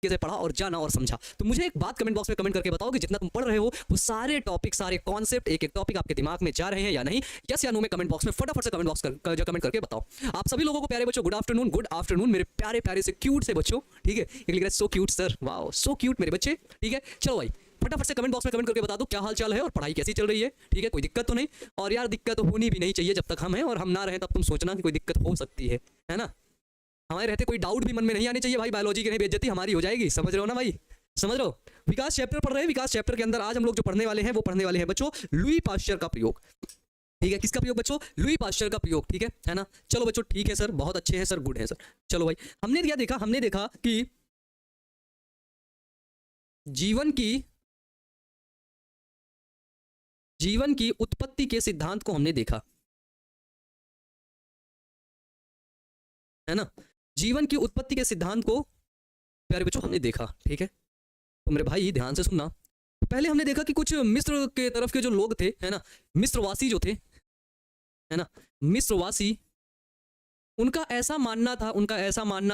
से पढ़ा और जाना और समझा। तो मुझे एक बात कमेंट बॉक्स में कमेंट करके बताओ कि जितना तुम पढ़ रहे हो वो सारे टॉपिक, सारे कॉन्सेप्ट, एक एक टॉपिक आपके दिमाग में जा रहे हैं या नहीं। यस या नो में कमेंट बॉक्स में फटाफट से कमेंट बॉक्स कर कमेंट करके बताओ। आप सभी लोगों को प्यारे बच्चों गुड आफ्टरनून मेरे प्यारे प्यारे से क्यूट से बच्चों, ठीक है। एक लिख रहा है so cute sir, wow so cute मेरे बच्चे, ठीक है। चलो भाई फटाफट से कमेंट बॉक्स में कमेंट करके बता दो क्या हाल चाल है और पढ़ाई कैसी चल रही है, ठीक है। कोई दिक्कत तो नहीं, और यार दिक्कत होनी भी नहीं चाहिए जब तक हम हैं, और हम ना रहें तब तुम सोचना कि कोई दिक्कत हो सकती है ना। हमारे रहते कोई डाउट भी मन में नहीं आने चाहिए भाई, बायोलॉजी की नहीं बेइज्जती हमारी हो जाएगी, समझ रहे हो ना भाई, समझ रहे हो। विकास चैप्टर पढ़ रहे हैं, विकास चैप्टर के अंदर आज हम लोग जो पढ़ने वाले हैं वो पढ़ने वाले हैं बच्चों लुई पाश्चर का प्रयोग, ठीक है। किसका प्रयोग बच्चों? लुई पाश्चर का प्रयोग, ठीक है ना। चलो बच्चों ठीक है सर, बहुत अच्छे हैं सर, गुड है सर। चलो भाई हमने देखा कि जीवन की उत्पत्ति के सिद्धांत को हमने देखा, है ना। जीवन की उत्पत्ति के सिद्धांत को प्यारे बच्चों हमने देखा, ठीक है। तो मेरे भाई ध्यान से सुनना। पहले हमने देखा कि कुछ मिस्र के तरफ के जो लोग थे, है ना, मिस्रवासी जो थे, है ना, मिस्रवासी, उनका ऐसा मानना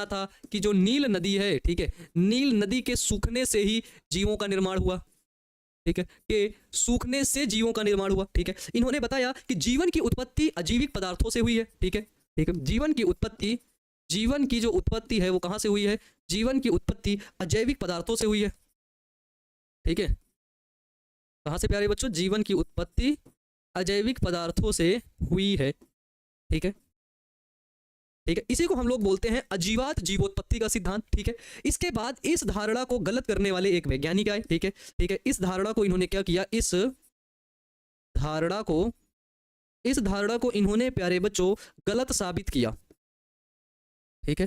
था कि जो नील नदी है, ठीक है, नील नदी के सूखने से ही जीवों का निर्माण हुआ, ठीक है, कि सूखने से जीवों का निर्माण हुआ, ठीक है। इन्होंने बताया कि जीवन की उत्पत्ति अजीविक पदार्थों से हुई है, ठीक है, ठीक है। जीवन की जो उत्पत्ति है वो कहां से हुई है? जीवन की उत्पत्ति अजैविक पदार्थों से हुई है, ठीक है। कहां से प्यारे बच्चों? जीवन की उत्पत्ति अजैविक पदार्थों से हुई है, ठीक है, ठीक है। इसी को हम लोग बोलते हैं अजीवात जीवोत्पत्ति का सिद्धांत, ठीक है। इसके बाद इस धारणा को गलत करने वाले एक वैज्ञानिक आए, ठीक है, ठीक है। इस धारणा को इन्होंने क्या किया? इस धारणा को इन्होंने प्यारे बच्चों गलत साबित किया, ठीक है,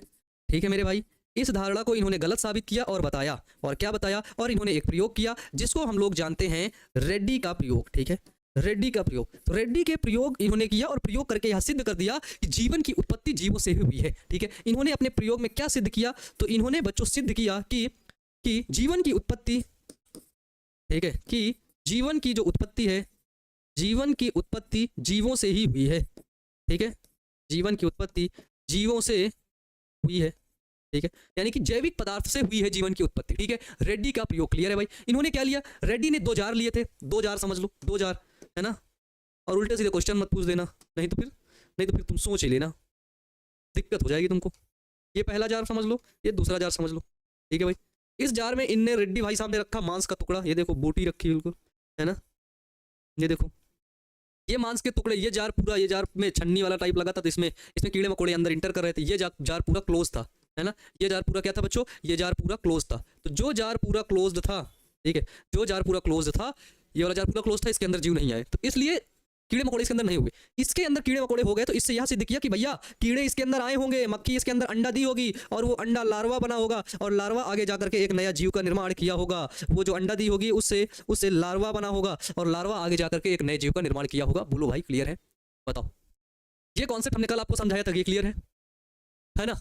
ठीक है मेरे भाई। इस धारणा को इन्होंने गलत साबित किया और बताया, और क्या बताया? और इन्होंने एक प्रयोग किया जिसको हम लोग जानते हैं रेड्डी का प्रयोग, ठीक है, रेड्डी का प्रयोग। तो रेड्डी के प्रयोग इन्होंने किया और प्रयोग करके यह सिद्ध कर दिया कि जीवन की उत्पत्ति जीवों से ही हुई है, ठीक है। इन्होंने अपने प्रयोग में क्या सिद्ध किया? तो इन्होंने बच्चों सिद्ध किया कि जीवन की उत्पत्ति, ठीक है, कि जीवन की जो उत्पत्ति है, जीवन की उत्पत्ति जीवों से ही हुई है, ठीक है। जीवन की उत्पत्ति जीवों से हुई है, ठीक है, यानी कि जैविक पदार्थ से हुई है जीवन की उत्पत्ति, ठीक है। रेड्डी का प्रयोग क्लियर है भाई। इन्होंने क्या लिया? रेड्डी ने 2 जार लिए थे, 2 जार समझ लो, 2 जार, है ना। और उल्टे सीधे क्वेश्चन मत पूछ देना, नहीं तो फिर तुम सोच ही लेना, दिक्कत हो जाएगी तुमको। ये पहला जार समझ लो, ये दूसरा जार समझ लो, ठीक है भाई। इस जार में इनने रेड्डी भाई साहब ने रखा मांस का टुकड़ा, ये देखो बोटी रखी बिल्कुल, है ना, ये देखो ये मांस के टुकड़े। ये जार में छन्नी वाला टाइप लगा था, तो इसमें कीड़े मकोड़े अंदर इंटर कर रहे थे। ये जार पूरा क्लोज था, है ना। ये जार पूरा क्या था बच्चों? ये जार पूरा क्लोज था। तो जो जार पूरा क्लोज्ड था, ठीक है, जो जार पूरा क्लोज्ड था, ये वाला जार पूरा क्लोज था, इसके अंदर जीव नहीं आए, तो इसलिए कीड़े मकोड़े इसके अंदर नहीं हुए। इसके अंदर कीड़े मकोड़े हो गए, तो इससे यह सिद्ध किया कि भैया कीड़े इसके अंदर आए होंगे, मक्खी इसके अंदर अंडा दी होगी, और वो अंडा लार्वा बना होगा, और लार्वा आगे जाकर के एक नया जीव का निर्माण किया होगा। वो जो अंडा दी होगी उससे लार्वा बना होगा, और लार्वा आगे जाकर के एक नए जीव का निर्माण किया होगा। बोलो भाई क्लियर है? बताओ। ये कॉन्सेप्ट हमने कल आपको समझाया था, ये क्लियर है ना।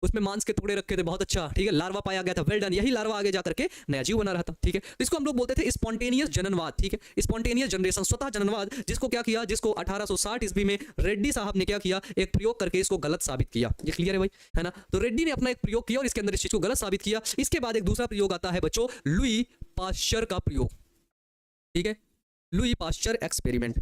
उसमें मांस के टुकड़े रखे थे, बहुत अच्छा, ठीक है। लार्वा पाया गया था, वेल डन। यही लार्वा आगे जाकर के नया जीव बना रहा था, ठीक है। तो इसको हम लोग बोलते थे स्पॉन्टेनियस जननवाद, ठीक है, स्पॉन्टेनियस जनरेशन, स्वतः जननवाद। जिसको क्या किया? जिसको 1860 ईस्वी में रेड्डी साहब ने क्या किया? एक प्रयोग करके इसको गलत साबित किया। ये क्लियर है भाई, है ना। तो रेड्डी ने अपना एक प्रयोग किया और इसके अंदर इस चीज को गलत साबित किया। इसके बाद एक दूसरा प्रयोग आता है बच्चों, लुई पाश्चर का प्रयोग, ठीक है, लुई पाश्चर एक्सपेरिमेंट,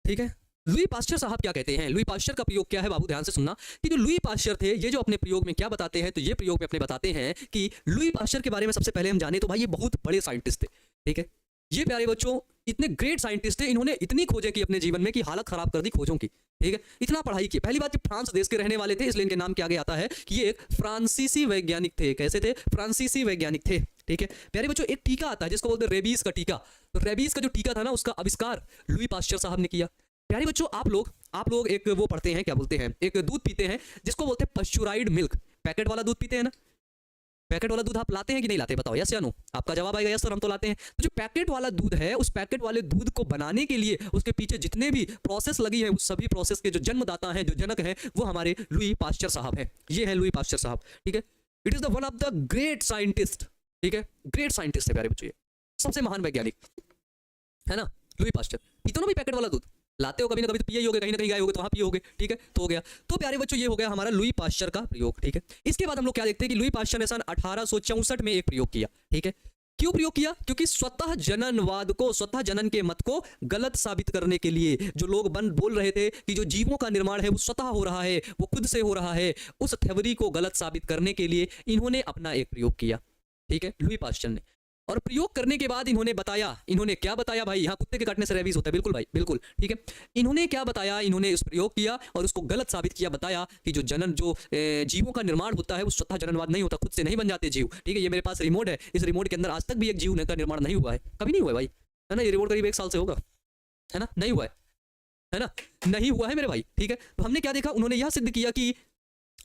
ठीक है। लुई पाश्चर साहब क्या कहते हैं? लुई पाश्चर का प्रयोग क्या है बाबू? ध्यान से सुनना कि जो लुई पाश्चर थे, ये जो अपने प्रयोग में क्या बताते हैं, तो ये प्रयोग में अपने बताते हैं कि लुई पाश्चर के बारे में सबसे पहले हम जाने तो भाई ये बहुत बड़े साइंटिस्ट थे, ठीक है। ये प्यारे बच्चों इतने ग्रेट साइंटिस्ट थे, इन्होंने इतनी खोजें की अपने जीवन में कि हालत खराब कर दी खोजों की, ठीक है। इतना पढ़ाई की। पहली बात, फ्रांस देश के रहने वाले थे, इसलिए इनके नाम क्या आगे आता है कि ये एक फ्रांसीसी वैज्ञानिक थे। कैसे थे? फ्रांसीसी वैज्ञानिक थे, ठीक है। प्यारे बच्चों एक टीका आता है जिसको बोलते हैं रेबीज का टीका। तो रेबीज का जो टीका था ना, उसका आविष्कार लुई पाश्चर साहब ने किया। प्यारे बच्चों आप लोग एक वो पढ़ते हैं, क्या बोलते हैं, एक दूध पीते हैं जिसको बोलते हैं पश्चुराइड मिल्क। पैकेट वाला दूध पीते हैं ना, पैकेट वाला दूध आप लाते हैं कि नहीं लाते? बताओ यस या नो। आपका जवाब आएगा यस सर, हम तो लाते हैं। तो जो पैकेट वाला दूध है, उस पैकेट वाले दूध को बनाने के लिए उसके पीछे जितने भी प्रोसेस लगी है, उस सभी प्रोसेस के जो जन्मदाता हैं, जो जनक हैं, वो हमारे लुई पाश्चर साहब हैं। ये है लुई पाश्चर साहब, ठीक है। It is the one of the great scientist, ठीक है, ग्रेट साइंटिस्ट है प्यारे बच्चों, सबसे महान वैज्ञानिक, है ना, लुई पाश्चर। पीते ना भी पैकेट वाला दूध, लाते हो कभी ना कभी तो पिए ही होगे, कहीं ना कहीं गए होगे तो वहाँ पिए होगे, ठीक है। तो हो गया। तो प्यारे बच्चों ये हो गया हमारा लुई पाश्चर का प्रयोग, ठीक है। इसके बाद हम लोग क्या देखते हैं कि लुई पाश्चर ने सन 1864 में एक प्रयोग किया, ठीक है। क्यों प्रयोग किया? क्योंकि स्वतः जननवाद को, स्वतः जनन के मत को गलत साबित करने के लिए, जो लोग बोल रहे थे कि जो जीवों का निर्माण है वो स्वतः हो रहा है, वो खुद से हो रहा है, उस थ्योरी को गलत साबित करने के लिए इन्होंने अपना एक प्रयोग किया, ठीक है, लुई पाश्चर ने। और प्रयोग करने के बाद इन्होंने बताया, इन्होंने क्या बताया भाई, यहाँ कुत्ते के काटने से रेबीज होता है, बिल्कुल भाई बिल्कुल, ठीक है। इन्होंने क्या बताया, इन्होंने उस प्रयोग किया और उसको गलत साबित किया, बताया कि जो जनन, जो जीवों का निर्माण होता है वो स्वतः जननवाद नहीं होता, खुद से नहीं बन जाते जीव, ठीक है। ये मेरे पास रिमोट है, इस रिमोट के अंदर आज तक भी एक जीव का निर्माण नहीं हुआ है, कभी नहीं हुआ है भाई, है ना। ये रिमोट करीब 1 साल से होगा, है ना, नहीं हुआ है ना, नहीं हुआ है मेरे भाई, ठीक है। तो हमने क्या देखा, उन्होंने यह सिद्ध किया कि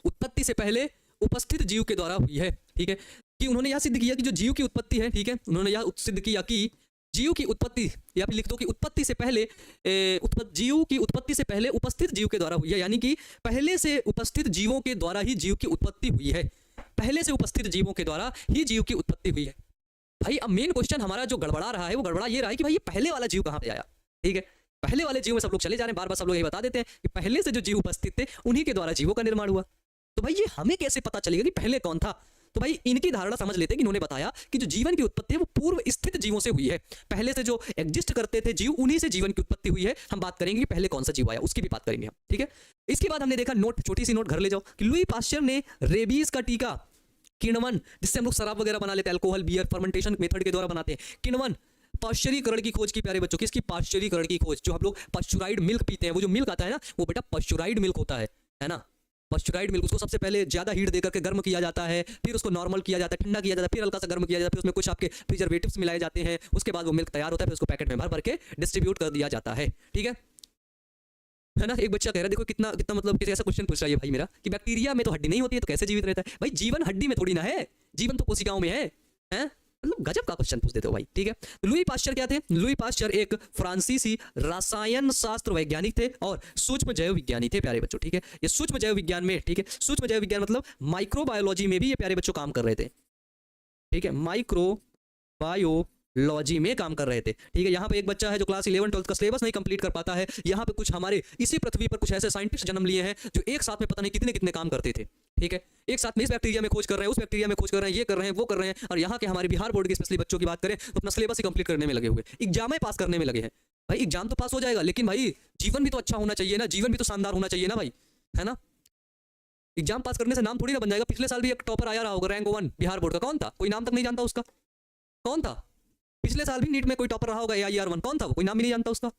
उत्पत्ति से पहले उपस्थित जीव के द्वारा हुई है, ठीक है। कि उन्होंने यह सिद्ध किया कि जो जीव की उत्पत्ति है, ठीक है, उन्होंने यह सिद्ध किया कि जीव की उत्पत्ति, या फिर लिख दो कि उत्पत्ति से पहले जीव की उत्पत्ति से पहले उपस्थित जीव के द्वारा हुई है, यानी कि पहले से उपस्थित जीवों के द्वारा ही जीव की उत्पत्ति हुई है, पहले से उपस्थित जीवों के द्वारा ही जीव की उत्पत्ति हुई है। भाई अब मेन क्वेश्चन हमारा जो गड़बड़ा रहा है वो गड़बड़ा ये रहा है कि भाई ये पहले वाला जीव कहाँ पे आया, ठीक है। पहले वाले जीव में सब लोग चले जा रहे हैं, बार बार सब लोग यही बता देते हैं कि पहले से जो जीव उपस्थित थे उन्हीं के द्वारा जीवों का निर्माण हुआ। तो भाई ये हमें कैसे पता चलेगा कि पहले कौन था? तो भाई इनकी धारणा समझ लेते हैं कि इन्होंने बताया कि जो जीवन की उत्पत्ति है वो पूर्व स्थित जीवों से हुई है, पहले से जो एग्जिस्ट करते थे जीव उन्हीं से जीवन की उत्पत्ति हुई है। हम बात करेंगे कि पहले कौन सा जीव आया, उसकी भी बात करेंगे हम, ठीक है। इसके बाद हमने देखा नोट, छोटी सी नोट घर ले जाओ, कि लुई पाश्चर ने रेबीज का टीका, किण्वन, जिससे हम लोग शराब वगैरह बना लेते हैं, अल्कोहल, बियर, फर्मेंटेशन मेथड के द्वारा बनाते हैं, किण्वन, पाश्चरीकरण की खोज की प्यारे बच्चों, किसकी? पाश्चरीकरण की खोज। जो हम लोग पाश्चराइज्ड मिल्क पीते हैं, वो जो मिल्क आता है ना, वो बेटा पाश्चराइज्ड मिल्क होता है ना। पाश्चराइज्ड मिल्क, उसको सबसे पहले ज्यादा हीट देकर के गर्म किया जाता है, फिर उसको नॉर्मल किया जाता है, ठंडा किया जाता है, फिर हल्का सा गर्म किया जाता है, फिर उसमें कुछ आपके प्रिजर्वेटिव्स मिलाए जाते हैं, उसके बाद वो मिल्क तैयार होता है, फिर उसको पैकेट में भर भर के डिस्ट्रीब्यूट कर दिया जाता है, ठीक है ना। एक बच्चा कह रहा है, देखो कितना कितना मतलब कैसा क्वेश्चन पूछ रहा है भाई मेरा, कि बैक्टीरिया में तो हड्डी नहीं होती है तो कैसे जीवित रहता है? भाई जीवन हड्डी में थोड़ी ना है, जीवन तो कोशिकाओं में है, मतलब गजब का क्वेश्चन पूछ देते हो भाई, ठीक है। तो लुई पाश्चर क्या थे? लुई पाश्चर एक फ्रांसीसी रसायन शास्त्र वैज्ञानिक थे और सूक्ष्म जैव विज्ञानी थे प्यारे बच्चों, ठीक है। ये सूक्ष्म जैव विज्ञान में, ठीक है, सूक्ष्म जैव विज्ञान मतलब माइक्रोबायोलॉजी में भी ये प्यारे बच्चों काम कर रहे थे, ठीक है, माइक्रोबायोलॉजी में काम कर रहे थे, ठीक है। यहाँ पे एक बच्चा है जो क्लास 11 12 का सिलेबस नहीं कंप्लीट कर पाता है। यहाँ पे कुछ हमारे इसी पृथ्वी पर कुछ ऐसे साइंटिस्ट जन्म लिए हैं जो एक साथ में पता नहीं कितने कितने काम करते थे, ठीक है। एक साथ में इस बैक्टीरिया में खोज कर रहे हैं, उस बैक्टीरिया में खोज कर रहे हैं, ये कर रहे हैं, वो कर रहे हैं। और यहाँ के हमारे बिहार बोर्ड के स्पेशली बच्चों की बात करें तो अपना सिलेबस ही कंप्लीट करने में लगे हुए, एग्जाम में पास करने में लगे हैं। भाई एग्जाम तो पास हो जाएगा, लेकिन भाई जीवन भी तो अच्छा होना चाहिए ना, जीवन भी तो शानदार होना चाहिए ना भाई, है ना। एग्जाम पास करने से नाम थोड़ी ना बन जाएगा। पिछले साल भी एक टॉपर आया रहा होगा, रैंक 1 बिहार बोर्ड का, कौन था? कोई नाम तक नहीं जानता उसका, कौन था? पिछले साल भी नीट में कोई टॉपर रहा होगा, AIR1, कौन था वो? कोई नाम ही नहीं जानता उसका।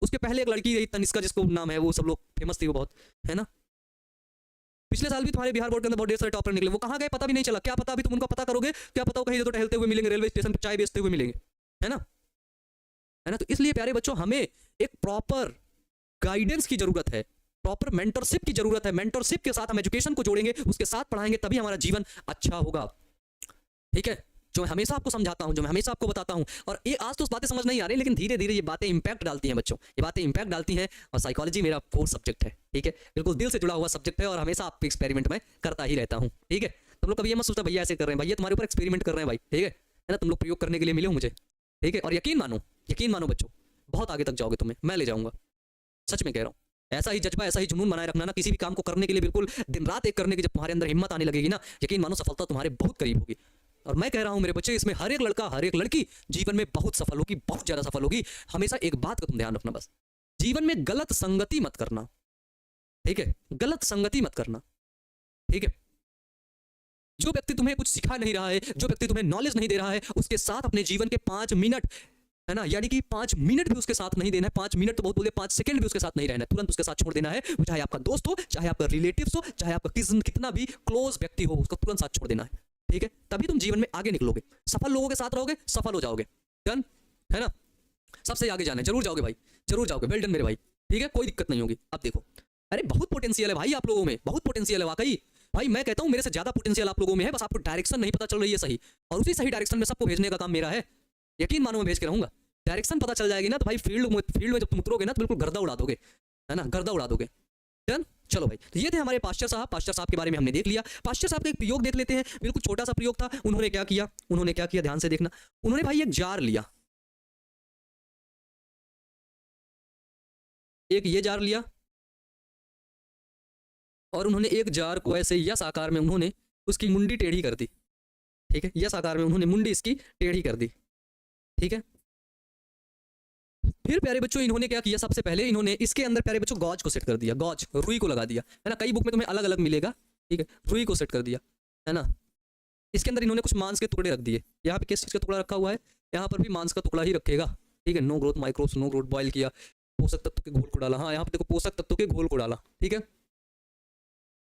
उसके पहले एक लड़की रही तनिष्का, जिसको नाम है, वो सब लोग फेमस थी वो बहुत, है ना। पिछले साल भी तुम्हारे बिहार बोर्ड के अंदर बहुत ढेर सारे टॉपर निकले, वो कहाँ गए पता भी नहीं चला। क्या पता अभी तुम उनका पता करोगे, क्या पता वो कहीं तो टहलते हुए मिलेंगे, रेलवे स्टेशन पर चाय बेचते हुए मिलेंगे, है ना, है ना। तो इसलिए प्यारे बच्चों हमें एक प्रॉपर गाइडेंस की जरूरत है, प्रॉपर मेंटरशिप की जरूरत है। मेंटरशिप के साथ हम एजुकेशन को जोड़ेंगे, उसके साथ पढ़ाएंगे, तभी हमारा जीवन अच्छा होगा, ठीक है। जो मैं हमेशा आपको समझाता हूं, जो मैं हमेशा आपको बताता हूं, और ये आज तो बातें समझ नहीं आ रही, लेकिन धीरे धीरे ये बातें इंपैक्ट डालती हैं बच्चों, ये बातें इंपैक्ट डालती हैं। और साइकोलॉजी मेरा कोर सब्जेक्ट है, ठीक है, बिल्कुल दिल से जुड़ा हुआ सब्जेक्ट है, और हमेशा आप एक्सपेरिमेंट में करता ही रहता हूं, ठीक है। तुम लोग कभी ये मत सोचता भैया ऐसे कर रहे हैं, भैया तुम्हारे ऊपर एक्सपेरिमेंट कर रहे हैं भाई, ठीक है ना। तुम लोग प्रयोग करने के लिए मिले हो मुझे, ठीक है। और यकीन मानो बच्चों, बहुत आगे तक जाओगे, तुम्हें मैं ले जाऊंगा, सच में कह रहा हूँ। ऐसा ही जज्बा, ऐसा ही जुनून बनाए रखना ना, किसी भी काम को करने के लिए बिल्कुल दिन रात एक करने की जब तुम्हारे अंदर हिम्मत आने लगेगी ना, यकीन मानो सफलता तुम्हारे बहुत करीब होगी। और मैं कह रहा हूं मेरे बच्चे, इसमें हर एक लड़का, हर एक लड़की जीवन में बहुत सफल होगी, बहुत ज्यादा सफल होगी। हमेशा एक बात का तुम ध्यान रखना, बस जीवन में गलत संगति मत करना, ठीक है, गलत संगति मत करना, ठीक है। जो व्यक्ति तुम्हें कुछ सिखा नहीं रहा है, जो व्यक्ति तुम्हें नॉलेज नहीं दे रहा है, उसके साथ अपने जीवन के 5 मिनट, है ना, यानी कि 5 मिनट भी उसके साथ नहीं देना है। 5 मिनट तो बहुत बोले, 5 सेकंड भी उसके साथ नहीं रहना है, तुरंत उसके साथ छोड़ देना है। चाहे आपका दोस्त हो, चाहे आपका रिलेटिव्स हो, चाहे आपका कितना भी क्लोज व्यक्ति हो, उसको तुरंत साथ छोड़ देना है, ठीक है। तभी तुम जीवन में आगे निकलोगे, सफल लोगों के साथ रहोगे, सफल हो जाओगे, डन, है ना। सबसे आगे जाना है, जरूर जाओगे भाई, जरूर जाओगे, वेल डन मेरे भाई, ठीक है, कोई दिक्कत नहीं होगी। अब देखो, अरे बहुत पोटेंशियल है भाई आप लोगों में, बहुत पोटेंशियल है वाकई भाई। मैं कहता हूं मेरे से ज्यादा पोटेंशियल आप लोगों में है, बस आपको डायरेक्शन नहीं पता चल रही है सही, और उसी सही डायरेक्शन में सबको भेजने का काम मेरा है। यकीन मानो मैं भेज के रहूंगा। डायरेक्शन पता चल जाएगी ना तो भाई फील्ड में जब तुम उतरोगे ना तो बिल्कुल गर्दा उड़ा दोगे, है ना, गर्दा उड़ा दोगे, डन। चलो भाई, तो ये थे हमारे पाश्चर साहब। पाश्चर साहब के बारे में हमने देख लिया। पाश्चर साहब का एक प्रयोग देख लेते हैं, बिल्कुल छोटा सा प्रयोग था। उन्होंने क्या किया, ध्यान से देखना। उन्होंने भाई एक जार लिया, एक ये जार लिया और उन्होंने एक जार को ऐसे यस आकार में उन्होंने उसकी मुंडी टेढ़ी कर दी, ठीक है, यस आकार में उन्होंने मुंडी इसकी टेढ़ी कर दी, ठीक है। फिर प्यारे बच्चों इन्होंने क्या किया, सबसे पहले इन्होंने इसके अंदर प्यारे बच्चों गॉज को सेट कर दिया, गॉज रुई को लगा दिया, है ना, कई बुक में तुम्हें अलग अलग मिलेगा, ठीक है, रुई को सेट कर दिया, है ना। इसके अंदर इन्होंने कुछ मांस के टुकड़े रख दिए, यहाँ पे किस चीज़ का टुकड़ा रखा हुआ है, यहाँ पर भी मांस का टुकड़ा ही रखेगा, ठीक है। No growth microbes, no growth boil किया, पोषक तत्व के घोल को डाला, हाँ यहाँ पे देखो पोषक तत्व के घोल को डाला, ठीक है,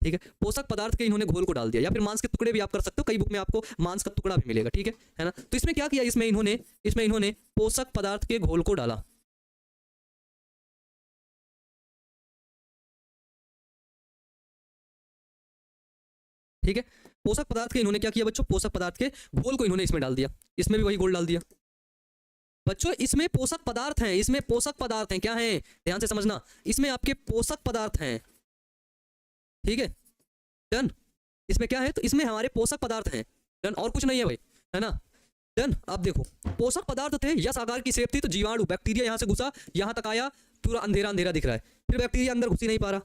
ठीक है, पोषक पदार्थ के इन्होंने घोल को डाल दिया, या फिर मांस के टुकड़े भी आप कर सकते हो, कई बुक में आपको मांस का टुकड़ा भी मिलेगा, ठीक है ना। तो इसमें क्या किया, इसमें इन्होंने पोषक पदार्थ के घोल को डाला, ठीक है। पोषक पदार्थ के इन्होंने क्या किया बच्चों, पोषक पदार्थ के घोल को इन्होंने इसमें डाल दिया, इसमें भी वही घोल डाल दिया बच्चों। इसमें पोषक पदार्थ हैं, इसमें पोषक पदार्थ हैं, क्या है, ध्यान से समझना, इसमें आपके पोषक पदार्थ हैं, ठीक है, डन। इसमें क्या है, तो इसमें हमारे पोषक पदार्थ हैं, डन, और कुछ नहीं है भाई, है ना, डन। अब देखो पोषक पदार्थ थे, यस आकार की शेप थी, तो जीवाणु बैक्टीरिया यहाँ से घुसा, यहाँ तक आया, पूरा अंधेरा अंधेरा दिख रहा है, फिर बैक्टीरिया अंदर घुस ही नहीं पा रहा,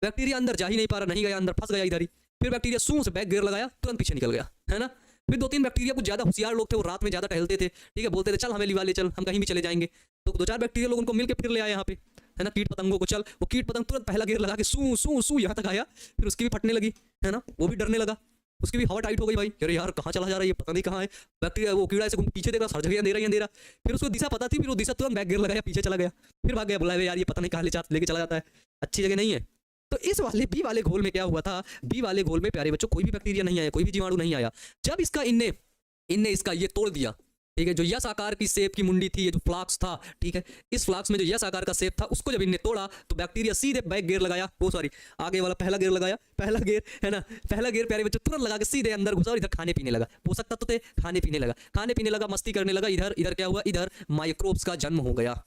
बैक्टीरिया अंदर जा ही नहीं पा रहा, नहीं गया अंदर, फंस गया इधर ही, फिर बैक्टीरिया सूं से बैक गियर लगाया, तुरंत पीछे निकल गया, है ना। फिर 2-3 बैक्टीरिया कुछ ज्यादा होशियार लोग थे, वो रात में ज्यादा टहलते थे, ठीक है, बोलते थे चल हमें लिवा ले चल, हम कहीं भी चले जाएंगे, तो 2-4 बैक्टीरिया लोग उनको मिलकर फिर ले आए यहाँ पे, है ना, कीट पतंगों को, चल वो कीट पतंग तुरंत पहला गियर लगा के सू सू सू यहाँ तक आया, फिर उसकी भी फटने लगी, है ना, वो भी डरने लगा, उसकी भी हवा टाइट हो गई भाई, अरे यार कहाँ चला जा रहा है ये, पता नहीं कहाँ है, बैक्टीरिया वो कीड़ा ऐसे पीछे देख रहा, हर जगह अंधेरा, फिर उसको दिशा पता थी, फिर वो दिशा तुरंत बैक गियर लगाया, पीछे चला गया, फिर भाग गया, बोला यार ये पता नहीं कहाँ लेके चला जाता है, अच्छी जगह नहीं है। तो इस वाले बी वाले घोल में क्या हुआ था, बी वाले घोल में प्यारे बच्चों कोई भी बैक्टीरिया नहीं आया, कोई भी जीवाणु नहीं आया। जब इसका इनने इसका ये तोड़ दिया, ठीक है, जो यस आकार की शेप की मुंडी थी, ये जो फ्लाक्स था, ठीक है, इस फ्लाक्स में जो यस आकार का शेप था, उसको जब इनने तोड़ा तो बैक्टीरिया सीधे बैक गियर लगाया, वो सॉरी आगे वाला पहला गियर लगाया, पहला गियर, है ना, पहला गियर प्यारे बच्चों तुरंत लगा के सीधे अंदर घुसा और इधर खाने पीने लगा, पोषक तत्व थे, खाने पीने लगा, मस्ती करने लगा, इधर क्या हुआ, इधर माइक्रोब्स का जन्म हो गया,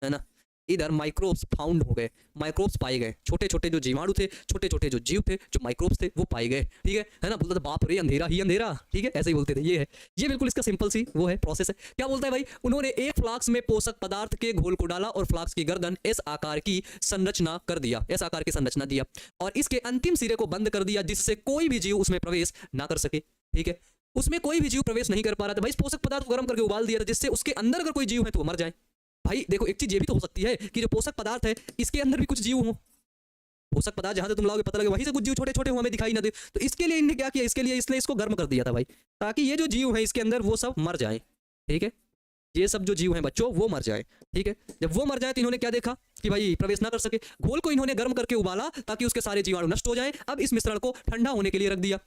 है ना, इधर माइक्रोब्स फाउंड हो गए, माइक्रोब्स पाए गए, छोटे छोटे जो जीवाणु थे, छोटे छोटे जो जीव थे, जो माइक्रोब्स थे वो पाए गए, ठीक है ना। बोलता था बाप रे अंधेरा ही अंधेरा, ठीक है, ऐसे ही बोलते थे। ये है, ये बिल्कुल इसका सिंपल सी वो है प्रोसेस है। क्या बोलता है भाई, उन्होंने एक फ्लास्क में पोषक पदार्थ के घोल को डाला और फ्लास्क की गर्दन एस आकार की संरचना कर दिया, एस आकार की संरचना दिया और इसके अंतिम सिरे को बंद कर दिया, जिससे कोई भी जीव उसमें प्रवेश ना कर सके, ठीक है, उसमें कोई भी जीव प्रवेश नहीं कर पा रहा था भाई। इस पोषक पदार्थ को गर्म करके उबाल दिया था, जिससे उसके अंदर अगर कोई जीव है तो वो मर जाए। भाई देखो एक चीज ये भी तो हो सकती है कि जो पोषक पदार्थ है इसके अंदर भी कुछ जीव हो, पोषक पदार्थ जहां से तुम लाओगे पता लगे वहीं से कुछ जीव छोटे छोटे हमें दिखाई ना दे, तो इसके लिए इन्हें क्या किया, इसके लिए इसने इसको गर्म कर दिया था भाई, ताकि ये जो जीव है इसके अंदर वो सब मर जाए, ठीक है, ये सब जो जीव हैं बच्चों वो मर जाए, ठीक है। जब वो मर जाए तो इन्होंने क्या देखा कि भाई प्रवेश ना कर सके, घोल को इन्होंने गर्म करके उबाला ताकि उसके सारे जीवाणु नष्ट हो जाए। अब इस मिश्रण को ठंडा होने के लिए रख दिया,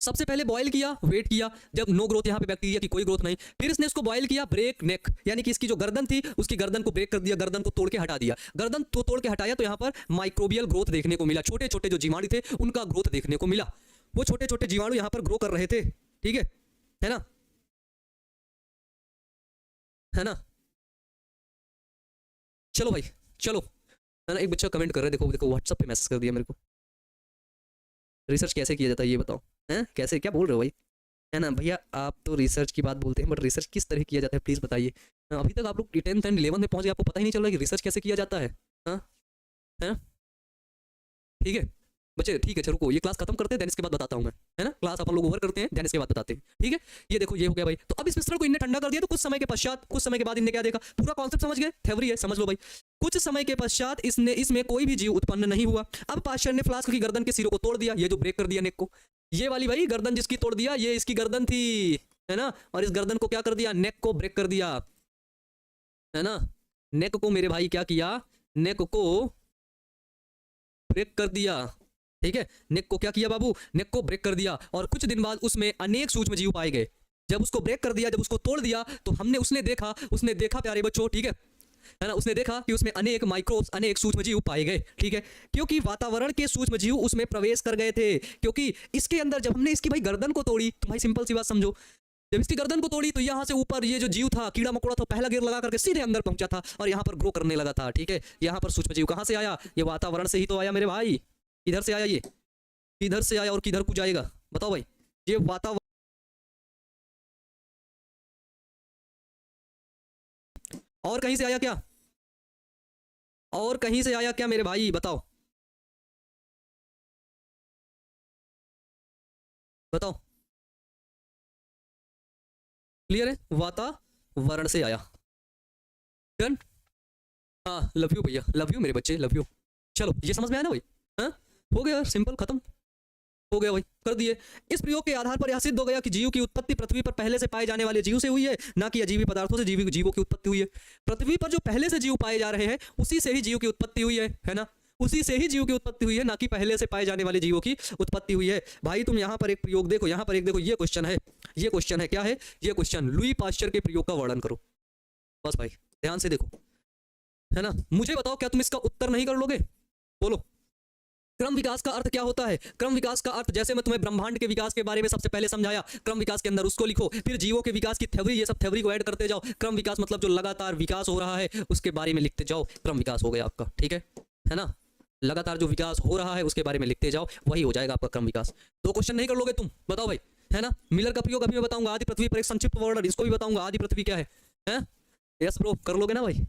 सबसे पहले बॉयल किया, वेट किया, जब नो ग्रोथ, यहाँ पे बैक्टीरिया की कोई ग्रोथ नहीं, फिर इसने इसको बॉयल किया, ब्रेक नेक, यानी कि इसकी जो गर्दन थी उसकी गर्दन को ब्रेक कर दिया, गर्दन को तोड़ के हटा दिया, गर्दन तो तोड़ के हटाया तो यहाँ पर माइक्रोबियल ग्रोथ देखने को मिला, छोटे छोटे जो जीवाणु थे उनका ग्रोथ देखने को मिला, वो छोटे छोटे जीवाणु यहाँ पर ग्रो कर रहे थे, ठीक है ना, है ना। चलो भाई चलो, है ना, एक बच्चा कमेंट कर रहा है, देखो देखो व्हाट्सएप पे मैसेज कर दिया मेरे को, रिसर्च कैसे किया जाता है ये बताओ, हैं कैसे, क्या बोल रहे हो भाई, है ना भैया, आप तो रिसर्च की बात बोलते हैं बट रिसर्च किस तरह किया जाता है प्लीज़ बताइए। अभी तक आप लोग 10th एंड 11th में पहुंच गए, आपको पता ही नहीं चल रहा कि रिसर्च कैसे किया जाता है, हाँ, है ना, ठीक है बच्चे, ठीक है, चलो रुको, ये क्लास खत्म करते हैं, देन इसके बाद बताता हूँ मैं, है ना, क्लास अपन लोग ओवर करते हैं, देन इसके बाद बताते हैं, ठीक है। ये देखो ये हो गया भाई, तो अब इस मिश्रण को इन्हें ठंडा कर दिया, तो कुछ समय के पश्चात, कुछ समय के बाद इन्हें क्या देखा, पूरा कॉन्सेप्ट समझ गए, थ्योरी है समझ लो भाई। कुछ समय के पश्चात इसमें कोई भी जीव उत्पन्न नहीं हुआ। अब पाश्चर ने फ्लास्क की गर्दन के सिरों को तोड़ दिया, ये जो ब्रेक कर दिया नेक को, ये वाली भाई गर्दन जिसकी तोड़ दिया, ये इसकी गर्दन थी, है ना, और इस गर्दन को क्या कर दिया, नेक को ब्रेक कर दिया, है ना, नेक को मेरे भाई क्या किया, नेक को ब्रेक कर दिया, ठीक है, नेक को क्या किया बाबू, नेक को ब्रेक कर दिया, और कुछ दिन बाद उसमें अनेक सूक्ष्म जीव पाए गए। जब उसको ब्रेक कर दिया, जब उसको तोड़ दिया, तो उसने देखा प्यारे बच्चों, ठीक है ना, उसने देखा कि उसमें अनेक माइक्रोब्स, अनेक सूक्ष्म जीव पाए गए, ठीक है, क्योंकि वातावरण के सूक्ष्म जीव उसमें प्रवेश कर गए थे। क्योंकि इसके अंदर जब हमने इसकी भाई गर्दन को तोड़ी, तो भाई सिंपल सी बात समझो, जब इसकी गर्दन को तोड़ी तो यहाँ से ऊपर ये जो जीव था, कीड़ा मकोड़ा था, पहला गियर लगा करके सीधे अंदर पहुंचा था और यहाँ पर ग्रो करने लगा था, ठीक है। यहाँ पर सूक्ष्म जीव कहाँ से आया, ये वातावरण से ही तो आया मेरे भाई, इधर से आया, ये इधर से आया और किधर को जाएगा बताओ भाई, ये वातावरण और कहीं से आया क्या, और कहीं से आया क्या मेरे भाई, बताओ बताओ। क्लियर है, वातावरण से आया। डन। हाँ लव यू भैया, लव यू मेरे बच्चे, लव यू। चलो ये समझ में आया ना भाई। हाँ हो गया, सिंपल, खत्म हो गया भाई, कर दिए। इस प्रयोग के आधार पर यह सिद्ध हो गया कि जीव की उत्पत्ति पृथ्वी पर पहले से पाए जाने वाले जीव से हुई है, ना कि अजीवी पदार्थों से जीवों की उत्पत्ति हुई है। पृथ्वी पर जो पहले से जीव पाए जा रहे हैं उसी से ही जीव की उत्पत्ति हुई है ना, उसी से ही जीव की उत्पत्ति हुई है, ना कि पहले से पाए जाने वाले जीवों की उत्पत्ति हुई है। भाई तुम यहाँ पर एक प्रयोग देखो, यहाँ पर एक देखो, ये क्वेश्चन है, ये क्वेश्चन है, क्या है ये क्वेश्चन, लुई पास्चर के प्रयोग का वर्णन करो। बस भाई ध्यान से देखो, है ना। मुझे बताओ क्या तुम इसका उत्तर नहीं कर लोगे, बोलो। क्रम विकास का अर्थ क्या होता है? क्रम विकास का अर्थ, जैसे मैं तुम्हें ब्रह्मांड के विकास के बारे में सबसे पहले समझाया, क्रम विकास के अंदर उसको लिखो, फिर जीवों के विकास की थ्योरी, ये सब थ्योरी को ऐड करते जाओ। क्रम विकास मतलब जो लगातार विकास हो रहा है उसके बारे में लिखते जाओ, क्रम विकास हो गया आपका, ठीक है ना। लगातार जो विकास हो रहा है उसके बारे में लिखते जाओ, वही हो जाएगा आपका क्रम विकास। 2 क्वेश्चन नहीं कर लोगे तुम, बताओ भाई, है ना। मिलर का प्रयोग अभी मैं बताऊंगा, आदि पृथ्वी पर एक संक्षिप्त वर्णन, इसको भी बताऊंगा, आदि पृथ्वी क्या है? यस ब्रो, कर लोगे ना भाई,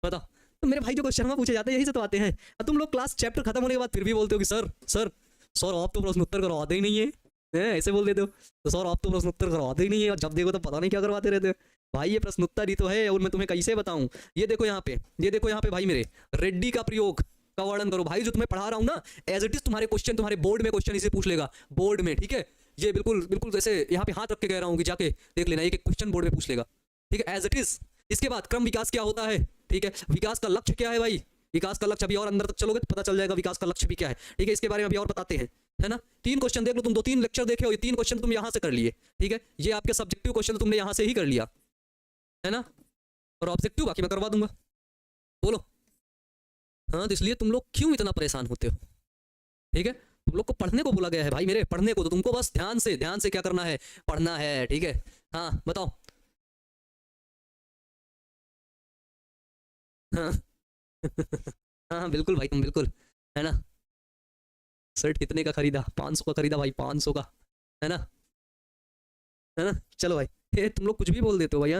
बताओ। तो मेरे भाई जो क्वेश्चन पूछे जाते हैं यही से तो आते हैं। अब तुम लोग क्लास चैप्टर खत्म होने के बाद फिर भी बोलते हो कि सर सर सर आप तो प्रश्न उत्तर करवाते ही नहीं है, ऐसे बोल देते हो। तो सर आप तो प्रश्न उत्तर करवाते ही नहीं है, और जब देखो तो पता नहीं क्या करवाते रहते हो। भाई ये प्रश्न उत्तर ही तो है, और मैं तुम्हें कैसे बताऊं। ये देखो यहाँ पे, ये देखो यहाँ पे भाई मेरे, रेड्डी का प्रयोग का वर्णन करो। भाई जो तुम्हें पढ़ा रहा हूँ ना, एज इट इज तुम्हारे क्वेश्चन, तुम्हारे बोर्ड में क्वेश्चन इसे पूछ लेगा, बोर्ड में, ठीक है। ये बिल्कुल बिल्कुल जैसे यहाँ पे हाथ रख के कह रहा हूँ कि जाके देख लेना, एक क्वेश्चन बोर्ड में पूछ लेगा, ठीक है, एज इट इज। इसके बाद क्रम विकास क्या होता है, ठीक है, विकास का लक्ष्य क्या है भाई, विकास का लक्ष्य, अभी और अंदर तक चलोगे तो पता चल जाएगा विकास का लक्ष्य भी क्या है, ठीक है। इसके बारे में अभी और बताते हैं, है ना। 3 क्वेश्चन देख लो तुम, 2-3 लेक्चर देखे हो, ये 3 क्वेश्चन तुम यहाँ से कर लिए, ठीक है। ये आपके सब्जेक्टिव क्वेश्चन तुमने यहाँ से ही कर लिया, है ना, और ऑब्जेक्टिव बाकी मैं करवा दूंगा, बोलो। हाँ तो इसलिए तुम लोग क्यों इतना परेशान होते हो, ठीक है। तुम लोग को पढ़ने को बोला गया है भाई मेरे, पढ़ने को, तो तुमको बस ध्यान से क्या करना है, पढ़ना है, ठीक है। हाँ बताओ। हाँ हाँ बिल्कुल भाई, तुम बिल्कुल, है ना। शर्ट कितने का खरीदा? 500 का खरीदा भाई, 500 का, है ना, है ना। चलो भाई, तुम लोग कुछ भी बोल देते हो भाई,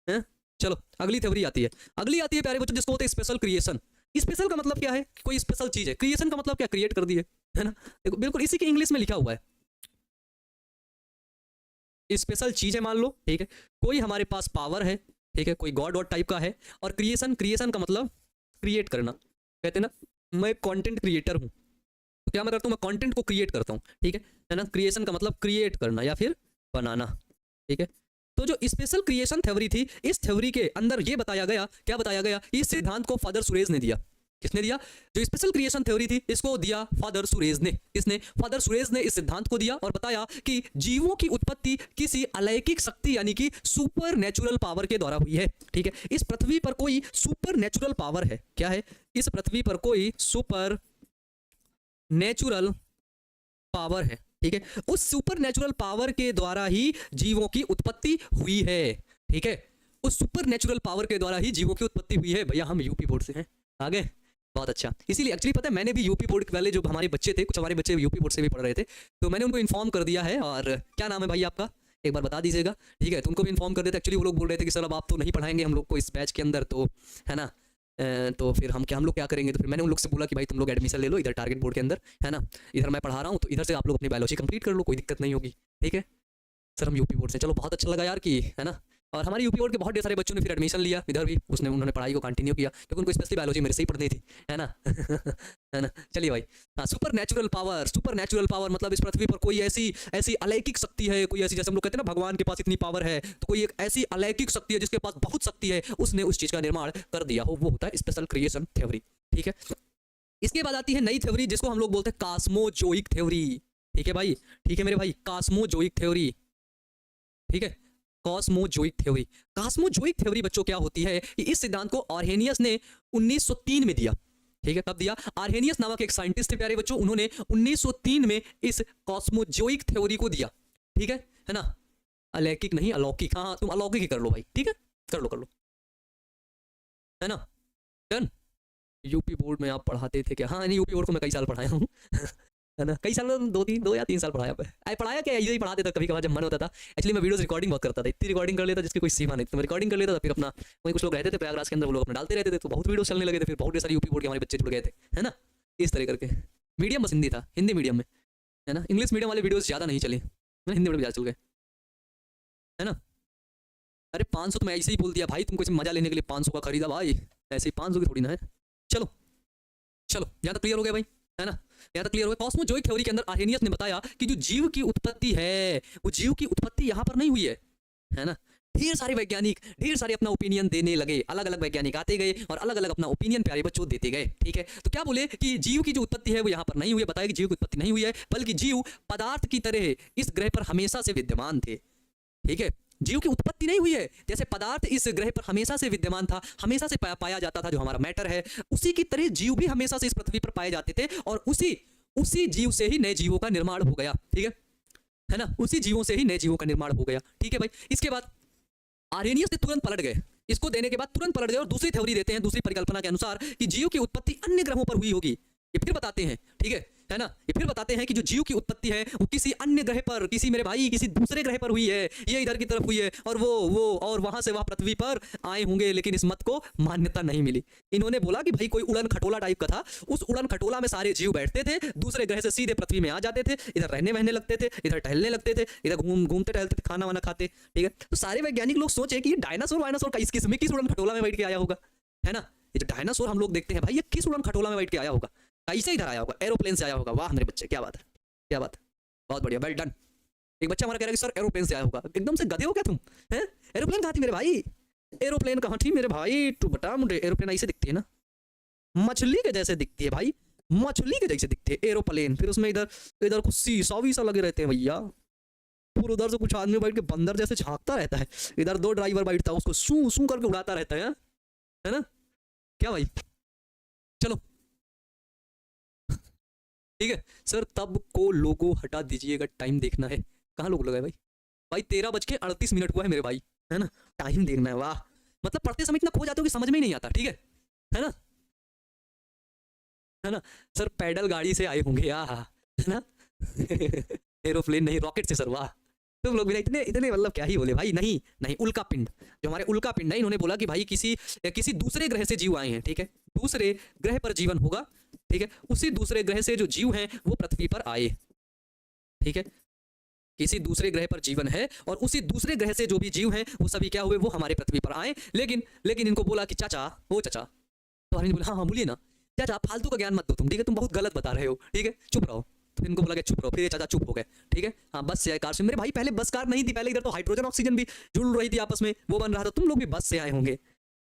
हैं। चलो अगली थ्योरी आती है, प्यारे बच्चों, जिसको होते हैं स्पेशल क्रिएशन। स्पेशल का मतलब क्या है, कोई स्पेशल चीज है। क्रिएशन का मतलब क्या, क्रिएट कर दी है ना। देखो बिल्कुल इसी के इंग्लिश में लिखा हुआ है, स्पेशल चीज है मान लो, ठीक है। कोई हमारे पास पावर है, ठीक है, कोई गॉड वॉड टाइप का है। और क्रिएशन का मतलब क्रिएट करना, कहते हैं ना मैं कंटेंट क्रिएटर हूँ, तो क्या मैं करता हूँ, मैं कंटेंट को क्रिएट करता हूँ, ठीक है ना। क्रिएशन का मतलब क्रिएट करना या फिर बनाना, ठीक है। तो जो स्पेशल क्रिएशन थ्योरी थी, इस थ्योरी के अंदर ये बताया गया, क्या बताया गया, इस सिद्धांत को फादर सुरेश ने दिया। किसने दिया? जो स्पेशल क्रिएशन थ्योरी थी इसको दिया फादर सुरेश ने। किसने? फादर सुरेश ने इस सिद्धांत को दिया और बताया कि जीवों की उत्पत्ति किसी अलौकिक शक्ति यानी कि सुपर नेचुरल पावर के द्वारा हुई है, ठीक है। इस पृथ्वी पर कोई सुपर नेचुरल पावर है, क्या है, इस पृथ्वी पर कोई सुपर नेचुरल पावर है, ठीक है। उस सुपर नेचुरल पावर के द्वारा ही जीवों की उत्पत्ति हुई है, ठीक है। उस सुपर नेचुरल पावर के द्वारा ही जीवों की उत्पत्ति हुई है। भैया हम यूपी बोर्ड से हैं, आगे बहुत अच्छा। इसीलिए एक्चुअली पता है, मैंने भी यूपी बोर्ड वाले जो हमारे बच्चे थे, कुछ हमारे बच्चे यूपी बोर्ड से भी पढ़ रहे थे, तो मैंने उनको इन्फॉर्म कर दिया है। और क्या नाम है भाई आपका, एक बार बता दीजिएगा, ठीक है। तो उनको भी इन्फॉर्म कर देते। एक्चुअली वो लोग बोल रहे थे कि सर अब आप तो नहीं पढ़ाएंगे हम लोग को इस बैच के अंदर, तो है ना, तो फिर हम लोग क्या करेंगे। तो फिर मैंने उन लोग से बोला कि भाई तुम लोग एडमिशन ले लो इधर टारगेट बोर्ड के अंदर, है ना, इधर मैं पढ़ा रहा हूँ, तो इधर से आप लोग अपनी बायोलॉजी कंप्लीट कर लो, कोई दिक्कत नहीं होगी, ठीक है। सर हम यूपी बोर्ड से, चलो बहुत अच्छा लगा यार कि, है ना। और हमारे यूपी बोर्ड के बहुत ढेर सारे बच्चों ने फिर एडमिशन लिया इधर भी, उन्होंने पढ़ाई को कंटिन्यू किया, क्योंकि उनको स्पेशली बायोलॉजी मेरे से ही पढ़नी थी, है ना है ना। चलिए भाई, हाँ, सुपर नेचुरल पावर मतलब इस पृथ्वी पर कोई ऐसी अलौकिक शक्ति है, कोई ऐसी, जैसे हम लोग कहते हैं ना भगवान के पास इतनी पावर है, तो कोई एक ऐसी अलौकिक शक्ति है जिसके पास बहुत शक्ति है, उसने उस चीज का निर्माण कर दिया हो, वो होता है स्पेशल क्रिएशन थ्योरी, ठीक है। इसके बाद आती है नई थ्योरी, जिसको हम लोग बोलते हैं कॉस्मोजोइक थ्योरी, ठीक है भाई, ठीक है मेरे भाई, कॉस्मोजोइक थ्योरी, ठीक है। कॉस्मोजोइक थ्योरी बच्चों क्या होती है, इस सिद्धांत को आर्हेनियस ने 1903 में दिया, ठीक है। कब दिया? आर्हेनियस नामक एक साइंटिस्ट थे प्यारे बच्चों, उन्होंने 1903 में इस कॉस्मोजोइक थ्योरी को दिया, ठीक है ना। अलौकिक नहीं, अलौकिक, हाँ तुम अलौकिक ही कर लो भाई, ठीक है, कर लो, है ना, डन। यूपी बोर्ड में आप पढ़ाते थे क्या? हाँ यूपी बोर्ड को मैं कई साल पढ़ाया हूँ है ना। कई साल में 2 या 3 साल पढ़ाया पे पढ़ाया क्या, यही पढ़ाते था कभी कभार जब मन होता था। एक्चुअली मैं वीडियोस रिकॉर्डिंग बहुत करता था, इतनी रिकॉर्डिंग कर लेता जिसकी कोई सीमा नहीं, तो मैं रिकॉर्डिंग कर लेता था, फिर अपना वही कुछ लोग रहते थे प्रयागराज के अंदर, वो लोग अपना डालते रहते थे, तो बहुत वीडियोस चलने लगे थे, फिर बहुत सारी यूपी बोर्ड के हमारे बच्चे जुड़ गए थे, है ना। इस तरह करके मीडियम बस हिंदी था, हिंदी मीडियम में, है ना। इंग्लिश मीडियम वाले वीडियोस ज़्यादा नहीं चली, हिंदी मीडियम ज़्यादा चल गए, है ना। अरे 500 तो मैं ऐसे ही बोल दिया भाई, तुमको इसे मजा लेने के लिए 500 का खरीदा भाई, ऐसे ही 500 की थोड़ी ना है। चलो चलो, यहाँ तक क्लियर हो गया भाई, है ना। यहाँ तक क्लियर हो गया। कॉस्मोजोइक थ्योरी के अंदर आर्हेनियस ने बताया कि जो जीव की उत्पत्ति है, वो जीव की उत्पत्ति यहाँ पर नहीं हुई है ना। ढेर सारे वैज्ञानिक ढेर सारे अपना ओपिनियन देने लगे, अलग अलग वैज्ञानिक आते गए और अलग अलग अपना ओपिनियन प्यारे बच्चों देते गए, ठीक है। तो क्या बोले कि जीव की जो उत्पत्ति है वो यहाँ पर नहीं हुई है, बताया कि जीव की उत्पत्ति नहीं हुई है, बल्कि जीव पदार्थ की तरह इस ग्रह पर हमेशा से विद्यमान थे, ठीक है। जीव की उत्पत्ति नहीं हुई है, जैसे पदार्थ इस ग्रह पर हमेशा से विद्यमान था, हमेशा से पाया जाता था, जो हमारा मैटर है, उसी की तरह जीव भी हमेशा से इस पृथ्वी पर पाए जाते थे, और उसी जीव से ही नए जीवों का निर्माण हो गया, ठीक है ना। उसी जीवों से ही नए जीवों का निर्माण हो गया, ठीक है भाई। इसके बाद आर्हेनियस ने तुरंत पलट गए, इसको देने के बाद तुरंत पलट गए और दूसरी थ्योरी देते हैं, दूसरी परिकल्पना के अनुसार कि जीव की उत्पत्ति अन्य ग्रहों पर हुई होगी। ये फिर बताते हैं, ठीक है ना। ये फिर बताते हैं कि जो जीव की उत्पत्ति है वो किसी अन्य ग्रह पर, किसी मेरे भाई किसी दूसरे ग्रह पर हुई है, ये इधर की तरफ हुई है, और वो और वहां से वह पृथ्वी पर आए होंगे, लेकिन इस मत को मान्यता नहीं मिली। इन्होंने बोला कि भाई कोई उड़न खटोला टाइप का था, उस उड़न खटोला में सारे जीव बैठते थे, दूसरे ग्रह से सीधे पृथ्वी में आ जाते थे, इधर रहने बहने लगते थे, इधर टहलने लगते थे, इधर घूमते टहलते थे, खाना वाना खाते, ठीक है। तो सारे वैज्ञानिक लोग सोचे कि ये डायनासोर वायनासोर का किस उड़न खटोला में बैठ के आया होगा, है ना। ये जो डायनासोर हम लोग देखते हैं भाई, ये किस उड़न खटोला में बैठ के आया होगा, कैसे इधर आया होगा, एरोप्लेन से आया होगा। वाह मेरे बच्चे, क्या बात है, क्या बात है, बहुत बढ़िया, वेल डन। एक बच्चा हमारा कह रहा है कि सर एरोप्लेन से आया होगा, एकदम से गधे हो क्या तुम, हैं। एरोप्लेन कहाँ थी मेरे भाई, एरोप्लेन कहाँ थी मेरे भाई, तू बता मुझे। एरोप्लेन ऐसे दिखती है ना, मछली के जैसे दिखती है भाई, मछली के जैसे दिखते हैं एरोप्लेन, फिर उसमें इधर कुछ शीशा वीसा लगे रहते हैं भैया, फिर उधर से कुछ आदमी बैठ के बंदर जैसे झांकता रहता है, इधर 2 ड्राइवर बैठता है, उसको सू सू करके उड़ाता रहता है ना। क्या भाई, चलो ठीक है सर। तब को लोगो हटा दीजिएगा, टाइम देखना है। कहाँ लोगो लगाए भाई, 13:38 हुआ है मेरे भाई, है ना, टाइम देखना है। वाह, मतलब पढ़ते समय इतना खो जाते हो कि समझ में ही नहीं आता, ठीक है ना, है ना। सर पैडल गाड़ी से आए होंगे, है ना एरोप्लेन नहीं, रॉकेट से सर। वाह, तुम लोग भी इतने इतने मतलब क्या ही बोले भाई। नहीं नहीं, उल्का पिंड, जो हमारे उल्का पिंड है, इन्होंने बोला कि भाई किसी दूसरे ग्रह से जीव आए हैं, ठीक है, दूसरे ग्रह पर जीवन होगा, ठीक है, उसी दूसरे ग्रह से जो जीव हैं वो पृथ्वी पर आए, ठीक है, किसी दूसरे ग्रह पर जीवन है और उसी दूसरे ग्रह से जो भी जीव हैं वो सभी क्या हुए, वो हमारे पृथ्वी पर आए। लेकिन इनको बोला कि चाचा, तो हरिंद बोला हाँ बोलिए ना चाचा, फालतू का ज्ञान मत दो तुम, ठीक है, तुम बहुत गलत बता रहे हो, ठीक है, चुप रहो। तो इनको बोला कि चुप रहो, फिर ये चाचा चुप हो गए, ठीक है। हाँ, बस से आए, कार से। मेरे भाई पहले बस कार नहीं थी, पहले इधर तो हाइड्रोजन ऑक्सीजन भी जुड़ रही थी आपस में, वो बन रहा था, तुम लोग भी बस से आए होंगे।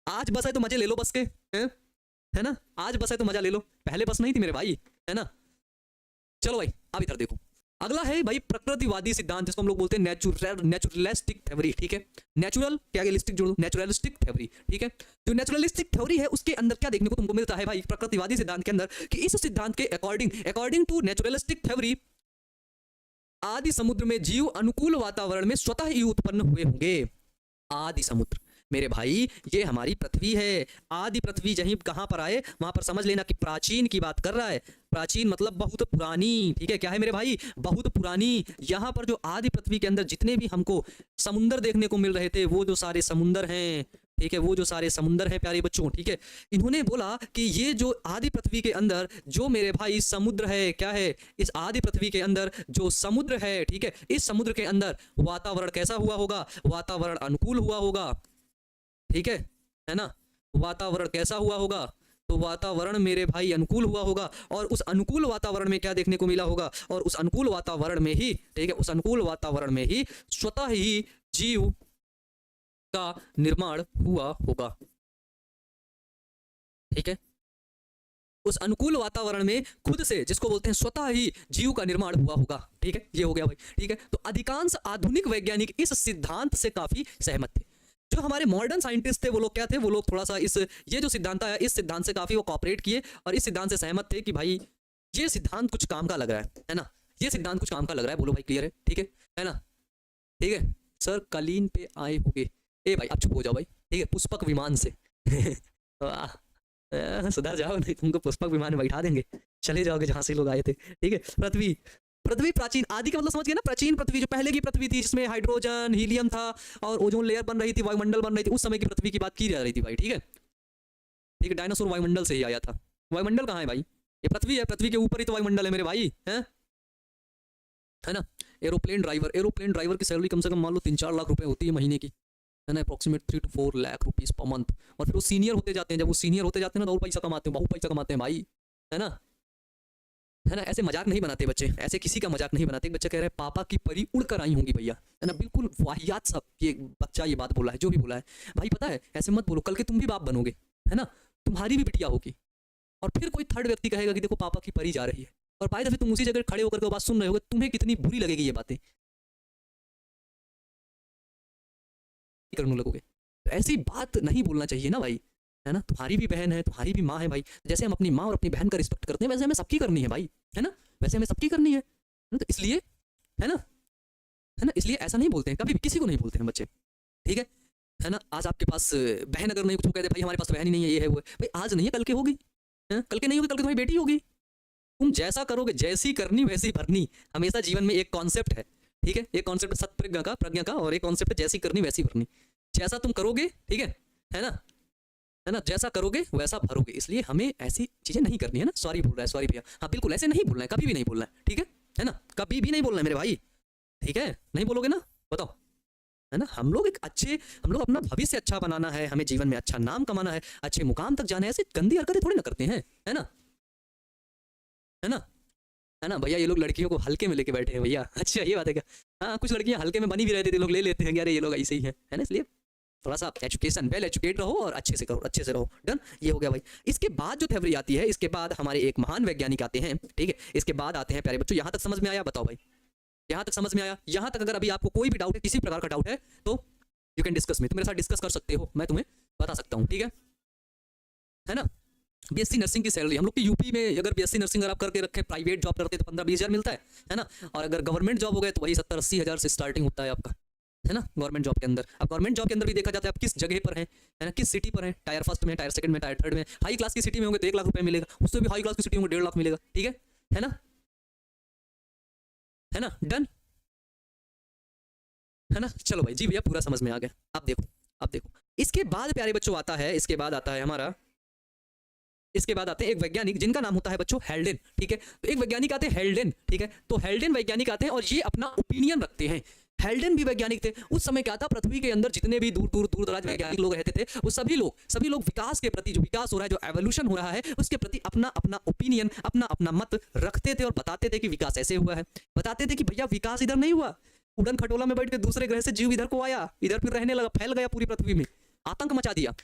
आज बस है तो मजे ले लो बस के, है ना, आज बस है तो मजा ले लो, पहले बस नहीं थी मेरे भाई, है ना। चलो भाई, अब इधर देखो, अगला है भाई प्रकृतिवादी सिद्धांत, जिसको हम लोग बोलते हैं नेचुरलिस्टिक थ्योरी, ठीक है। नेचुरल क्या लिस्टिक जोड़ दो, नेचुरलिस्टिक थ्योरी, ठीक है। जो नेचुरलिस्टिक थ्योरी है उसके अंदर क्या देखने को तुमको मिलता है भाई, प्रकृतिवादी सिद्धांत के अंदर, कि इस सिद्धांत के अकॉर्डिंग टू नेचुरलिस्टिक थ्योरी, आदि समुद्र में जीव अनुकूल वातावरण में स्वतः ही उत्पन्न हुए होंगे। आदि समुद्र मेरे भाई, ये हमारी पृथ्वी है, आदि पृथ्वी जहीं कहां पर आए वहां पर समझ लेना कि प्राचीन की बात कर रहा है। प्राचीन मतलब बहुत पुरानी, ठीक है, क्या है मेरे भाई, बहुत पुरानी। यहां पर जो आदि पृथ्वी के अंदर जितने भी हमको समुंदर देखने को मिल रहे थे, वो जो सारे समुंदर हैं, ठीक है, वो जो सारे समुंदर हैं प्यारे बच्चों, ठीक है। इन्होंने बोला कि ये जो आदि पृथ्वी के अंदर जो मेरे भाई समुद्र है, क्या है, इस आदि पृथ्वी के अंदर जो समुद्र है, ठीक है, इस समुद्र के अंदर वातावरण कैसा हुआ होगा, वातावरण अनुकूल हुआ होगा, ठीक है ना। वातावरण कैसा हुआ होगा, तो वातावरण मेरे भाई अनुकूल हुआ होगा, और उस अनुकूल वातावरण में क्या देखने को मिला होगा, और उस अनुकूल वातावरण में ही, ठीक है, उस अनुकूल वातावरण में ही स्वतः ही जीव का निर्माण हुआ होगा, ठीक है। उस अनुकूल वातावरण में खुद से, जिसको बोलते हैं स्वतः ही जीव का निर्माण हुआ होगा, ठीक है, ये हो गया भाई, ठीक है। तो अधिकांश आधुनिक वैज्ञानिक इस सिद्धांत से काफी सहमत थे। जो हमारे मॉडर्न साइंटिस्ट थे वो लोग क्या थे, वो लोग थोड़ा सा ये जो सिद्धांत आया, इस सिद्धांत से काफी वो कॉपरेट किए और इस सिद्धांत से सहमत थे कि भाई ये सिद्धांत कुछ काम का लग रहा है ना, ये सिद्धांत कुछ काम का लग रहा है। बोलो भाई, क्लियर है, ठीक है ना, ठीक है। सर कलीन पे आए होंगे, ए भाई अब चुप हो जाओ भाई, ठीक है, पुष्पक विमान से वाह, सुधर जाओ, नहीं तुमको पुष्पक विमान में बैठा देंगे, चले जाओगे जहां से लोग आए थे। ठीक है, पृथ्वी, पृथ्वी प्राचीन, आदि का मतलब समझ गए ना, प्राचीन पृथ्वी, जो पहले की पृथ्वी थी जिसमें हाइड्रोजन हीलियम था और ओजोन लेयर बन रही थी, वायुमंडल बन रही थी, उस समय की पृथ्वी की बात की जा रही थी भाई। ठीक है, ठीक है, डायनासोर वायुमंडल से ही आया था। वायुमंडल कहाँ है भाई, ये पृथ्वी है, पृथ्वी के ऊपर ही तो वायुमंडल है मेरे भाई, है ना। एरोप्लेन ड्राइवर, एरोप्लेन ड्राइवर की सैलरी कम से कम मान लो 3-4 लाख रुपए होती है महीने की, है ना, approximate 3 to 4 lakh rupees per month. और फिर वो सीनियर होते जाते हैं, जब वो सीनियर होते जाते हैं ना तो और पैसा कमाते हैं, बहुत पैसा कमाते हैं भाई, है ना, है ना। ऐसे मजाक नहीं बनाते बच्चे, ऐसे किसी का मजाक नहीं बनाते। एक बच्चा कह रहा है पापा की परी उड़ कर आई होंगी भैया, है ना, बिल्कुल वाहियात सब ये बच्चा ये बात बोला है, जो भी बोला है भाई। पता है ऐसे मत बोलो, कल के तुम भी बाप बनोगे, है ना, तुम्हारी भी बिटिया होगी, और फिर कोई थर्ड व्यक्ति कहेगा कि देखो पापा की परी जा रही है, और बाय द वे तुम उसी जगह खड़े होकर के बात सुन रहे होगे, तुम्हें कितनी बुरी लगेगी ये बातें, करने लगोगे। तो ऐसी बात नहीं बोलना चाहिए ना भाई, है ना। तुम्हारी भी बहन है, तुम्हारी भी माँ है भाई, जैसे हम अपनी माँ और अपनी बहन का रिस्पेक्ट करते हैं वैसे हमें सबकी करनी है भाई, है ना, वैसे हमें सबकी करनी है। तो इसलिए, है ना, है ना, इसलिए ऐसा नहीं बोलते हैं, कभी भी किसी को नहीं बोलते हैं बच्चे। ठीक है ना। आज आपके पास बहन अगर नहीं, कुछ कहते भाई हमारे पास तो बहन ही नहीं है, ये है वो है, भाई आज नहीं है कल के होगी, कल के नहीं होगी, कल के तुम्हारी बेटी होगी। तुम जैसा करोगे, जैसी करनी वैसी भरनी, हमेशा जीवन में एक कॉन्सेप्ट है। ठीक है, एक कॉन्सेप्ट सत्प्रज्ञा का, प्रज्ञा का, और एक कॉन्सेप्ट है जैसी करनी वैसी भरनी। जैसा तुम करोगे, ठीक है ना, है ना, जैसा करोगे वैसा भरोगे। इसलिए हमें ऐसी चीजें नहीं करनी है ना। सॉरी बोल रहा है, सॉरी भैया, हाँ बिल्कुल ऐसे नहीं बोलना है, कभी भी नहीं बोलना है। ठीक है ना, कभी भी नहीं बोलना है मेरे भाई। ठीक है, नहीं बोलोगे ना, बताओ, है ना। हम लोग हम लोग अपना भविष्य अच्छा बनाना है, हमें जीवन में अच्छा नाम कमाना है, अच्छे मुकाम तक जाना है, ऐसे गंदी हरकतें थोड़ी ना करते हैं, है ना, है ना, है ना। भैया ये लोग लड़कियों को हल्के में लेके बैठे हैं भैया, अच्छा ये बात है क्या। हाँ, कुछ लड़कियां हल्के में बनी भी रहती थी, लोग ले लेते हैं, अरे ये लोग ऐसे ही है ना। इसलिए थोड़ा सा एजुकेशन, वेल एजुकेट रहो और अच्छे से करो, अच्छे से रहो। डन, ये हो गया भाई। इसके बाद जो थ्योरी आती है, इसके बाद हमारे एक महान वैज्ञानिक आते हैं। ठीक है, इसके बाद आते हैं प्यारे बच्चों, यहाँ तक समझ में आया, बताओ भाई, यहाँ तक समझ में आया। यहाँ तक अगर अभी आपको कोई भी डाउट है, किसी प्रकार का डाउट है, तो यू कैन डिस्कस में, तुम मेरे साथ डिस्कस कर सकते हो, मैं तुम्हें बता सकता हूँ। ठीक है ना। बीएससी नर्सिंग की सैलरी हम लोग की यूपी में, अगर बीएससी नर्सिंग अगर आप करके रखे, प्राइवेट जॉब करते तो 15-20 हज़ार मिलता है ना। और अगर गवर्नमेंट जॉब हो गए तो वही 70-80 हज़ार से स्टार्टिंग होता है आपका, है ना, गवर्नमेंट जॉब के अंदर। अब गवर्नमेंट जॉब के अंदर भी देखा जाता है आप किस जगह पर हैं, है ना, किस सिटी पर हैं, टायर फर्स्ट में, टायर सेकंड में, टायर थर्ड में। हाई क्लास की सिटी में होंगे तो 1 लाख रुपए मिलेगा, उससे भी हाई क्लास की सिटी होंगे 1.5 लाख मिलेगा। ठीक है ना, है ना, डन, है ना। चलो भाई जी भैया, पूरा समझ में आ गया। अब देखो, अब देखो, इसके बाद प्यारे बच्चों आता है, इसके बाद आता है हमारा, इसके बाद आते हैं एक वैज्ञानिक जिनका नाम होता है बच्चों हेल्डेन। ठीक है, तो एक वैज्ञानिक आते हैं हेल्डेन। ठीक है, तो हेल्डेन वैज्ञानिक आते हैं और ये अपना ओपिनियन रखते हैं। हेल्डेन भी वैज्ञानिक थे। उस समय क्या था, पृथ्वी के अंदर जितने भी दूर दूर दूर दराज वैज्ञानिक लोग रहते थे, वो सभी लोग विकास के प्रति, जो विकास हो रहा है, जो एवोल्यूशन हो रहा है, उसके प्रति अपना अपना ओपिनियन, अपना अपना मत रखते थे और बताते थे कि विकास ऐसे हुआ है। बताते थे कि भैया विकास इधर नहीं हुआ, उड़न खटोला में बैठ के दूसरे ग्रह से जीव इधर को आया, इधर फिर रहने लगा, फैल गया पूरी पृथ्वी में, आतंक मचा दिया।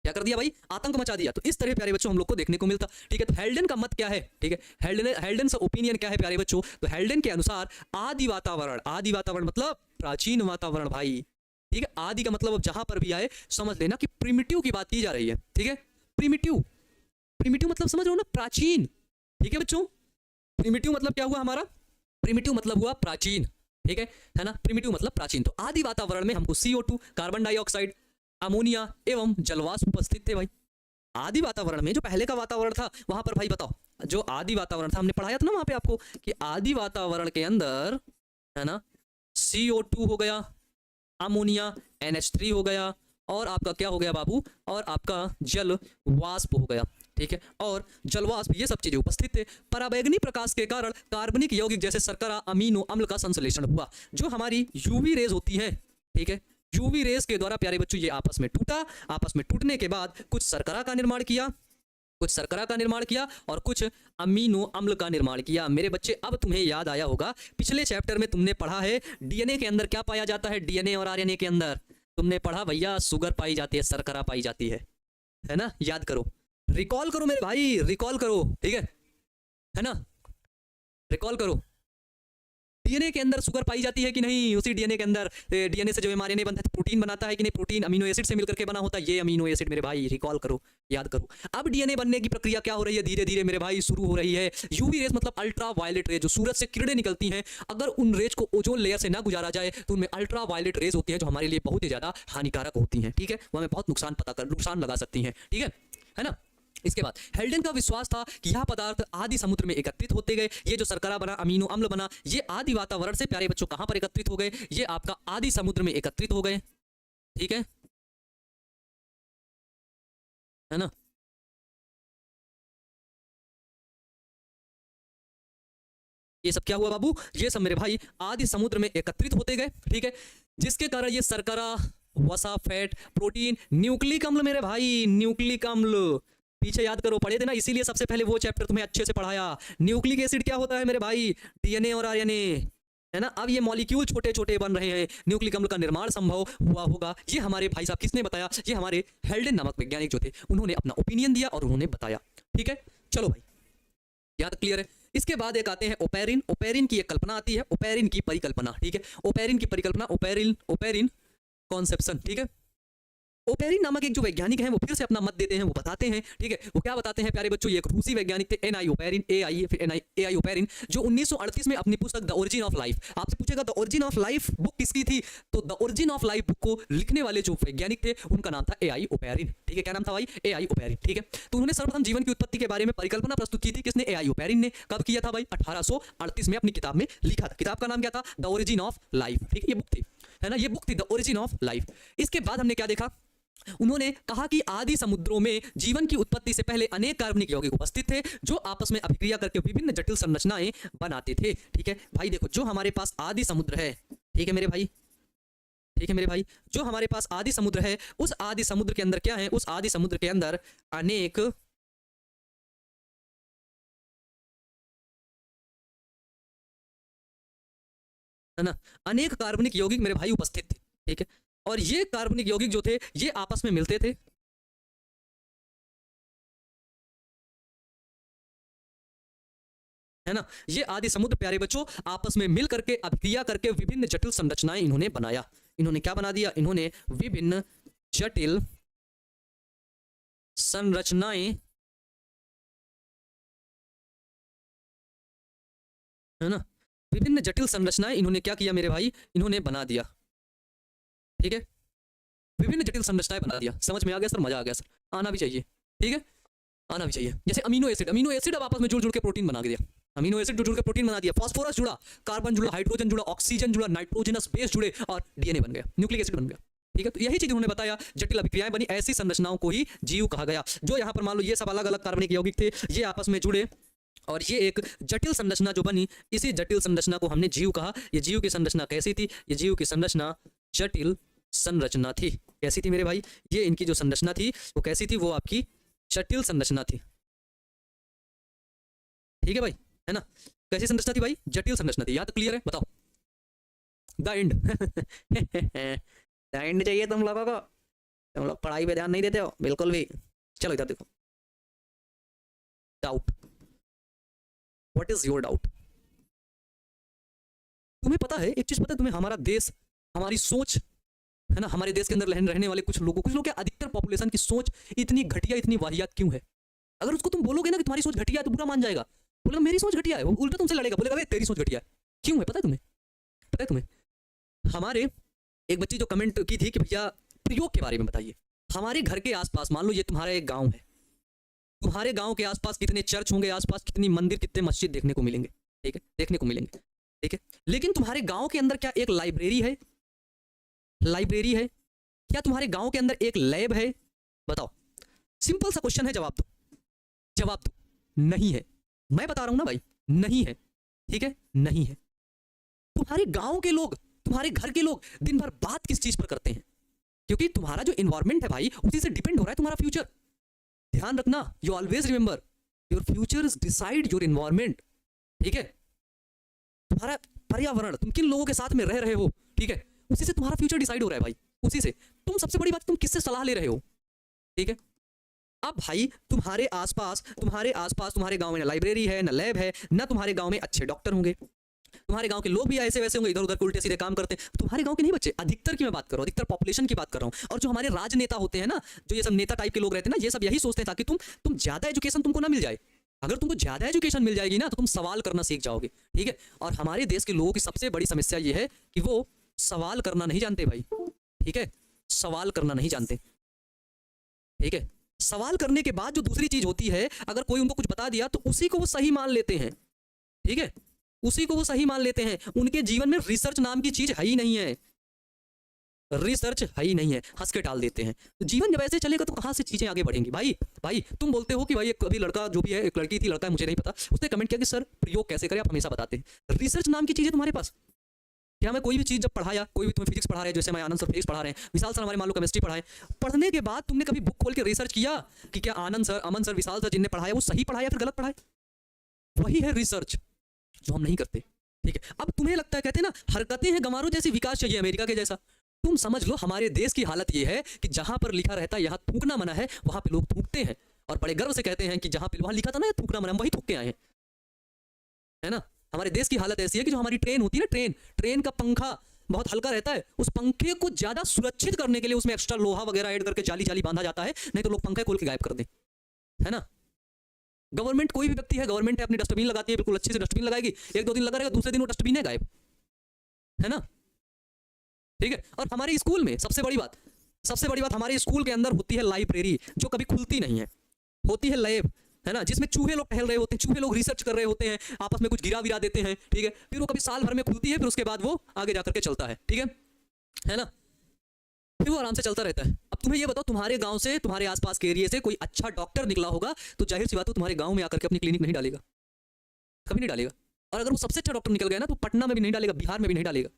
क्या कर दिया भाई, आतंक मचा दिया। तो इस तरह प्यारे बच्चों हम लोग को देखने को मिलता। ठीक है, तो हेल्डेन का मत क्या है, ठीक है, हेल्डेन का ओपिनियन क्या है प्यारे बच्चों, तो हेल्डेन के अनुसार आदि वातावरण मतलब प्राचीन वातावरण भाई। ठीक है, आदि का मतलब अब जहां पर भी आए समझ लेना कि प्रिमिटिव की बात की जा रही है। ठीक है, प्रिमिटिव, प्रिमिटिव मतलब समझ रहे हो ना, प्राचीन। ठीक है बच्चों, प्रिमिटिव मतलब क्या हुआ हमारा, प्रिमिटिव मतलब हुआ प्राचीन। ठीक है ना, प्रिमिटिव मतलब प्राचीन। तो आदि वातावरण में हमको CO2, कार्बन डाइऑक्साइड, अमोनिया एवं जलवाष्प उपस्थित थे भाई। आदि वातावरण में जो पहले का वातावरण था, वहां पर भाई बताओ, जो आदि वातावरण था, हमने पढ़ाया था ना वहां पे आपको कि आदि वातावरण के अंदर, है ना, CO2 हो गया, अमोनिया NH3 हो गया, और आपका क्या हो गया बाबू, और आपका जल वाष्प हो गया। ठीक है, और जलवाष्प, ये सब चीजें उपस्थित थे। पराबैंगनी प्रकाश के कारण कार्बनिक यौगिक जैसे शर्करा, अमीनो अम्ल का संश्लेषण हुआ। जो हमारी यूवी रेज होती है, ठीक है, यूवी रेस के द्वारा प्यारे बच्चों ये आपस में टूटा। आपस में टूटने के बाद कुछ शर्करा का निर्माण किया, और कुछ अमीनो अम्ल का निर्माण किया। मेरे बच्चे, अब तुम्हें याद आया होगा, पिछले चैप्टर में तुमने पढ़ा है डीएनए के अंदर क्या पाया जाता है, डीएनए और आरएनए के अंदर तुमने पढ़ा भैया शुगर पाई जाती है, शर्करा पाई जाती है ना। याद करो, रिकॉल करो मेरे भाई, रिकॉल करो। ठीक है ना, रिकॉल करो। डीएनए के अंदर शुगर पाई जाती है कि नहीं, उसी डीएनए के अंदर, डीएनए से जो एमआरएनए बनता है प्रोटीन बनाता है कि नहीं, प्रोटीन अमीनो एसिड से मिलकर के बना होता है, ये अमीनो एसिड मेरे भाई रिकॉल करो, याद करो। अब डीएनए बनने की प्रक्रिया क्या हो रही है, धीरे धीरे मेरे भाई शुरू हो रही है। यूवी रेस मतलब अल्ट्रा वायलेट रेज, जो सूरज से किरणें निकलती हैं, अगर उन रेज को ओजोन लेयर से ना गुजारा जाए तो उनमें अल्ट्रा वायलेट रेज होती है, जो हमारे लिए बहुत ही ज्यादा हानिकारक होती हैं। ठीक है, वो हमें बहुत नुकसान लगा सकती हैं। ठीक है ना। इसके बाद हेल्डेन का विश्वास था कि यह पदार्थ आदि समुद्र में एकत्रित होते गए। ये जो शर्करा बना, अमीनो अम्ल बना, ये आदि वातावरण से प्यारे बच्चों कहां पर एकत्रित हो गए? ये आपका आदि समुद्र में एकत्रित हो गए। ठीक है ना? ये सब क्या हुआ बाबू? ये सब मेरे भाई आदि समुद्र में एकत्रित होते गए। ठीक है, जिसके कारण ये शर्करा, वसा, फैट, प्रोटीन, न्यूक्लिक अम्ल मेरे भाई, न्यूक्लिक अम्ल पीछे याद करो, पढ़े थे ना, इसीलिए सबसे पहले वो चैप्टर तुम्हें अच्छे से पढ़ाया। न्यूक्लिक एसिड क्या होता है मेरे भाई? डीएनए और आरएनए, है ना? अब ये मॉलिक्यूल छोटे छोटे बन रहे हैं, न्यूक्लिक अम्ल का निर्माण संभव हुआ होगा। ये हमारे भाई साहब किसने बताया? ये हमारे हेल्डेन नामक वैज्ञानिक जो थे, उन्होंने अपना ओपिनियन दिया और उन्होंने बताया। ठीक है, चलो भाई, याद क्लियर है? इसके बाद एक आते हैं ओपेरिन। ओपेरिन की एक कल्पना आती है, ओपेरिन की परिकल्पना। ठीक है, ओपेरिन की परिकल्पना, ओपेरिन कॉन्सेप्शन। ठीक है, ओपेरिन नामक एक जो वैज्ञानिक हैं वो फिर से अपना मत देते हैं, वो बताते हैं। ठीक है, वो क्या बताते हैं प्यारे बच्चों? ये एक रूसी वैज्ञानिक थे, एनआई ओपेरिन, एआई फिर एनआई एआई ओपेरिन, जो 1938 में अपनी पुस्तक द ओरिजिन ऑफ लाइफ, आपसे पूछेगा the origin of life book किसकी थी? तो the origin of life book को लिखने वाले जो वैज्ञानिक थे उनका नाम था एआई ओपेरिन। ठीक है, क्या नाम था भाई? AI Oparin. ठीक है, तो उन्होंने सर्वप्रथम जीवन की उत्पत्ति के बारे में परिकल्पना प्रस्तुत की थी। किसने? एआई ओपेरिन ने। कब किया था भाई? 1838 में अपनी किताब में लिखा था। किताब का नाम क्या था? The origin of life. ठीक है, ये बुक थी, है ना? ये बुक थी द ओरिजिन ऑफ लाइफ। इसके बाद हमने क्या देखा? उन्होंने कहा कि आदि समुद्रों में जीवन की उत्पत्ति से पहले अनेक कार्बनिक यौगिक उपस्थित थे जो आपस में अभिक्रिया करके विभिन्न जटिल संरचनाएं बनाते थे। ठीक है भाई, देखो जो हमारे पास आदि समुद्र है, ठीक है मेरे भाई, ठीक है मेरे भाई, जो हमारे पास आदि समुद्र है, उस आदि समुद्र के अंदर क्या है? उस आदि समुद्र के अंदर अनेक है ना, अनेक कार्बनिक यौगिक मेरे भाई उपस्थित थे। ठीक है, और ये कार्बनिक यौगिक जो थे ये आपस में मिलते थे, है ना? ये आदि समुद्र प्यारे बच्चों आपस में मिल करके अभिक्रिया करके विभिन्न जटिल संरचनाएं इन्होंने बनाया। इन्होंने क्या बना दिया? इन्होंने विभिन्न जटिल संरचनाएं, है ना, विभिन्न जटिल संरचनाएं इन्होंने क्या किया मेरे भाई? इन्होंने बना दिया। ठीक है, विभिन्न जटिल संरचनाएं बना दिया। समझ में आ गया सर? मजा आ गया सर? आना भी चाहिए। ठीक है, आना भी चाहिए। जैसे अमीनो एसिड, अमीनो एसिड अब आपस में जुड़ जुड़ के प्रोटीन बना दिया। अमीनो एसिड जुड़ जुड़ के प्रोटीन बना दिया। फास्फोरस जुड़ा, कार्बन जुड़ा, हाइड्रोजन जुड़ा, ऑक्सीजन जुड़ा, नाइट्रोजनस बेस जुड़े और डीएनए बन गया, न्यूक्लिक एसिड बन गया। ठीक है, तो यही चीज उन्होंने बताया, जटिल अभिक्रियाएं बनी, ऐसी संरचनाओं को ही जीव कहा गया। जो यहाँ पर मान लो ये सब अलग अलग कार्बनिक यौगिक थे, ये आपस में जुड़े और ये एक जटिल संरचना जो बनी, इसी जटिल संरचना को हमने जीव कहा। ये जीव की संरचना कैसी थी? ये जीव की संरचना जटिल संरचना थी। कैसी थी मेरे भाई? ये इनकी जो संरचना थी वो कैसी थी? वो आपकी जटिल संरचना थी। ठीक है भाई, है ना? कैसी संरचना थी भाई? जटिल संरचना थी। याद क्लियर है? बताओ द एंड। द एंड चाहिए तुम लोगों को? तुम लोग पढ़ाई पे ध्यान नहीं देते हो बिल्कुल भी। चलो इधर देखो, doubt, what is your doubt? तुम्हें पता है एक चीज, पता है तुम्हें? हमारा देश, हमारी सोच, है ना, हमारे देश के अंदर रहने वाले कुछ लोग क्या, अधिकतर पॉपुलेशन की सोच इतनी घटिया, इतनी वाहियात क्यों है? अगर उसको तुम बोलोगे ना कि तुम्हारी सोच घटिया है तो बुरा मान जाएगा, बोलेगा मेरी सोच घटिया है, वो उल्टा तुमसे लड़ेगा, बोलेगा तेरी सोच घटिया है। क्यों है पता है तुम्हें? पता है तुम्हें? हमारे एक बच्ची जो कमेंट की थी कि भैया प्रयोग के बारे में बताइए। हमारे घर के आसपास, मान लो ये तुम्हारा एक गांव है, तुम्हारे गांव के आसपास कितने चर्च होंगे, आसपास कितनी मंदिर, कितने मस्जिद देखने को मिलेंगे? ठीक है, देखने को मिलेंगे। ठीक है, लेकिन तुम्हारे गांव के अंदर क्या एक लाइब्रेरी है? लाइब्रेरी है? क्या तुम्हारे गांव के अंदर एक लैब है? बताओ, सिंपल सा क्वेश्चन है, जवाब दो, जवाब दो। नहीं है। मैं बता रहा हूं ना भाई, नहीं है। ठीक है, नहीं है। तुम्हारे गांव के लोग, तुम्हारे घर के लोग दिन भर बात किस चीज पर करते हैं? क्योंकि तुम्हारा जो इन्वायरमेंट है भाई, उसी से डिपेंड हो रहा है तुम्हारा फ्यूचर। ध्यान रखना, you always remember your future is decide your environment. ठीक है, तुम्हारा पर्यावरण, तुम किन लोगों के साथ में रह रहे हो, ठीक है, उसी से तुम्हारा फ्यूचर डिसाइड हो रहा है भाई, उसी से। तुम सबसे बड़ी बात, तुम किससे सलाह ले रहे हो? ठीक है, अब भाई तुम्हारे आसपास तुम्हारे गांव में ना लाइब्रेरी है, ना लैब है, ना तुम्हारे गांव में अच्छे डॉक्टर होंगे। तुम्हारे गांव के लोग भी ऐसे वैसे होंगे, इधर उधर के उल्टे सीधे काम करते हैं। तुम्हारे गांव के नहीं बच्चे, अधिकतर की मैं बात कर रहा हूं, अधिकतर पॉपुलेशन की बात कर रहा हूं। और जो हमारे राजनेता होते हैं ना, जो ये सब नेता टाइप के लोग रहते हैं ना, ये सब यही सोचते हैं ताकि तुम ज्यादा एजुकेशन तुमको ना मिल जाए। अगर तुमको ज्यादा एजुकेशन मिल जाएगी ना तो तुम सवाल करना सीख जाओगे। ठीक है, और हमारे देश के लोगों की सबसे बड़ी समस्या ये है कि वो सवाल करना नहीं जानते भाई। ठीक है, सवाल करना नहीं जानते। ठीक है, सवाल करने के बाद जो दूसरी चीज होती है, अगर कोई उनको कुछ बता दिया तो उसी को वो सही मान लेते हैं, ठीक है, उसी को वो सही मान लेते हैं। उनके जीवन में रिसर्च नाम की चीज है ही नहीं है, रिसर्च है ही नहीं है, हंस के टाल देते हैं। तो जीवन जब ऐसे चलेगा तो कहाँ से चीजें आगे बढ़ेंगी? भाई भाई तुम बोलते हो कि भाई एक अभी लड़का जो भी है, एक लड़की थी, लड़का है मुझे नहीं पता, उसने कमेंट किया कि सर प्रयोग कैसे करें, आप हमेशा बताते हैं। रिसर्च नाम की चीज है तुम्हारे पास क्या? मैं कोई भी चीज जब पढ़ाया, कोई भी तुम्हें फिजिक्स पढ़ा रहे हैं, जैसे मैं आनंद सर फिजिक्स पढ़ा रहे हैं, विशाल सर हमारे मान लो केमिस्ट्री पढ़ाए, पढ़ने के बाद तुमने कभी बुक खोल के रिसर्च किया कि क्या आनंद सर, अमन सर, विशाल सर जिनने पढ़ाया वो सही पढ़ाया या फिर गलत पढ़ाए? वही है रिसर्च जो हम नहीं करते, ठीक है। अब तुम्हें लगता है, कहते हैं ना, हरकतें हैं गंवारों जैसी, विकास चाहिए अमेरिका के जैसा। तुम समझ लो हमारे देश की हालत ये है कि जहां पर लिखा रहता है यहाँ थूकना मना है, वहां पे लोग थूकते हैं और बड़े गर्व से कहते हैं कि जहां पे वहां लिखा था ना थूकना मना, हम वही थूक के आए हैं, है ना। हमारे देश की हालत ऐसी है कि जो हमारी ट्रेन होती है ना, ट्रेन का पंखा बहुत हल्का रहता है, उस पंखे को ज्यादा सुरक्षित करने के लिए उसमें एक्स्ट्रा लोहा वगैरह ऐड करके जाली जाली बांधा जाता है, नहीं तो लोग पंखे खोल के गायब कर दें, है ना। गवर्नमेंट, कोई भी व्यक्ति है, गवर्नमेंट है, अपनी डस्टबिन लगाती है, बिल्कुल अच्छे से डस्टबिन लगाएगी, एक दो दिन लगा रहेगा, दूसरे दिन वो डस्टबिन है गायब, है ना, ठीक है। और हमारे स्कूल में सबसे बड़ी बात हमारे स्कूल के अंदर होती है लाइब्रेरी, जो कभी खुलती नहीं है, होती है लैब, है ना, जिसमें चूहे लोग टहल रहे होते हैं, चूहे लोग रिसर्च कर रहे होते हैं, आपस में कुछ गिरा विरा देते हैं, ठीक है, फिर वो कभी साल भर में खुलती है, फिर उसके बाद वो आगे जाकर के चलता है, ठीक है ना, फिर वो आराम से चलता रहता है। अब तुम्हें ये बताओ, तुम्हारे गांव से, तुम्हारे आसपास के एरिया से कोई अच्छा डॉक्टर निकला होगा तो जाहिर सी बात है तुम्हारे गांव में आकर के अपनी क्लिनिक नहीं डालेगा, कभी नहीं डालेगा। और अगर वो सबसे अच्छा डॉक्टर निकल गया ना तो पटना में भी नहीं डालेगा, बिहार में भी नहीं डालेगा।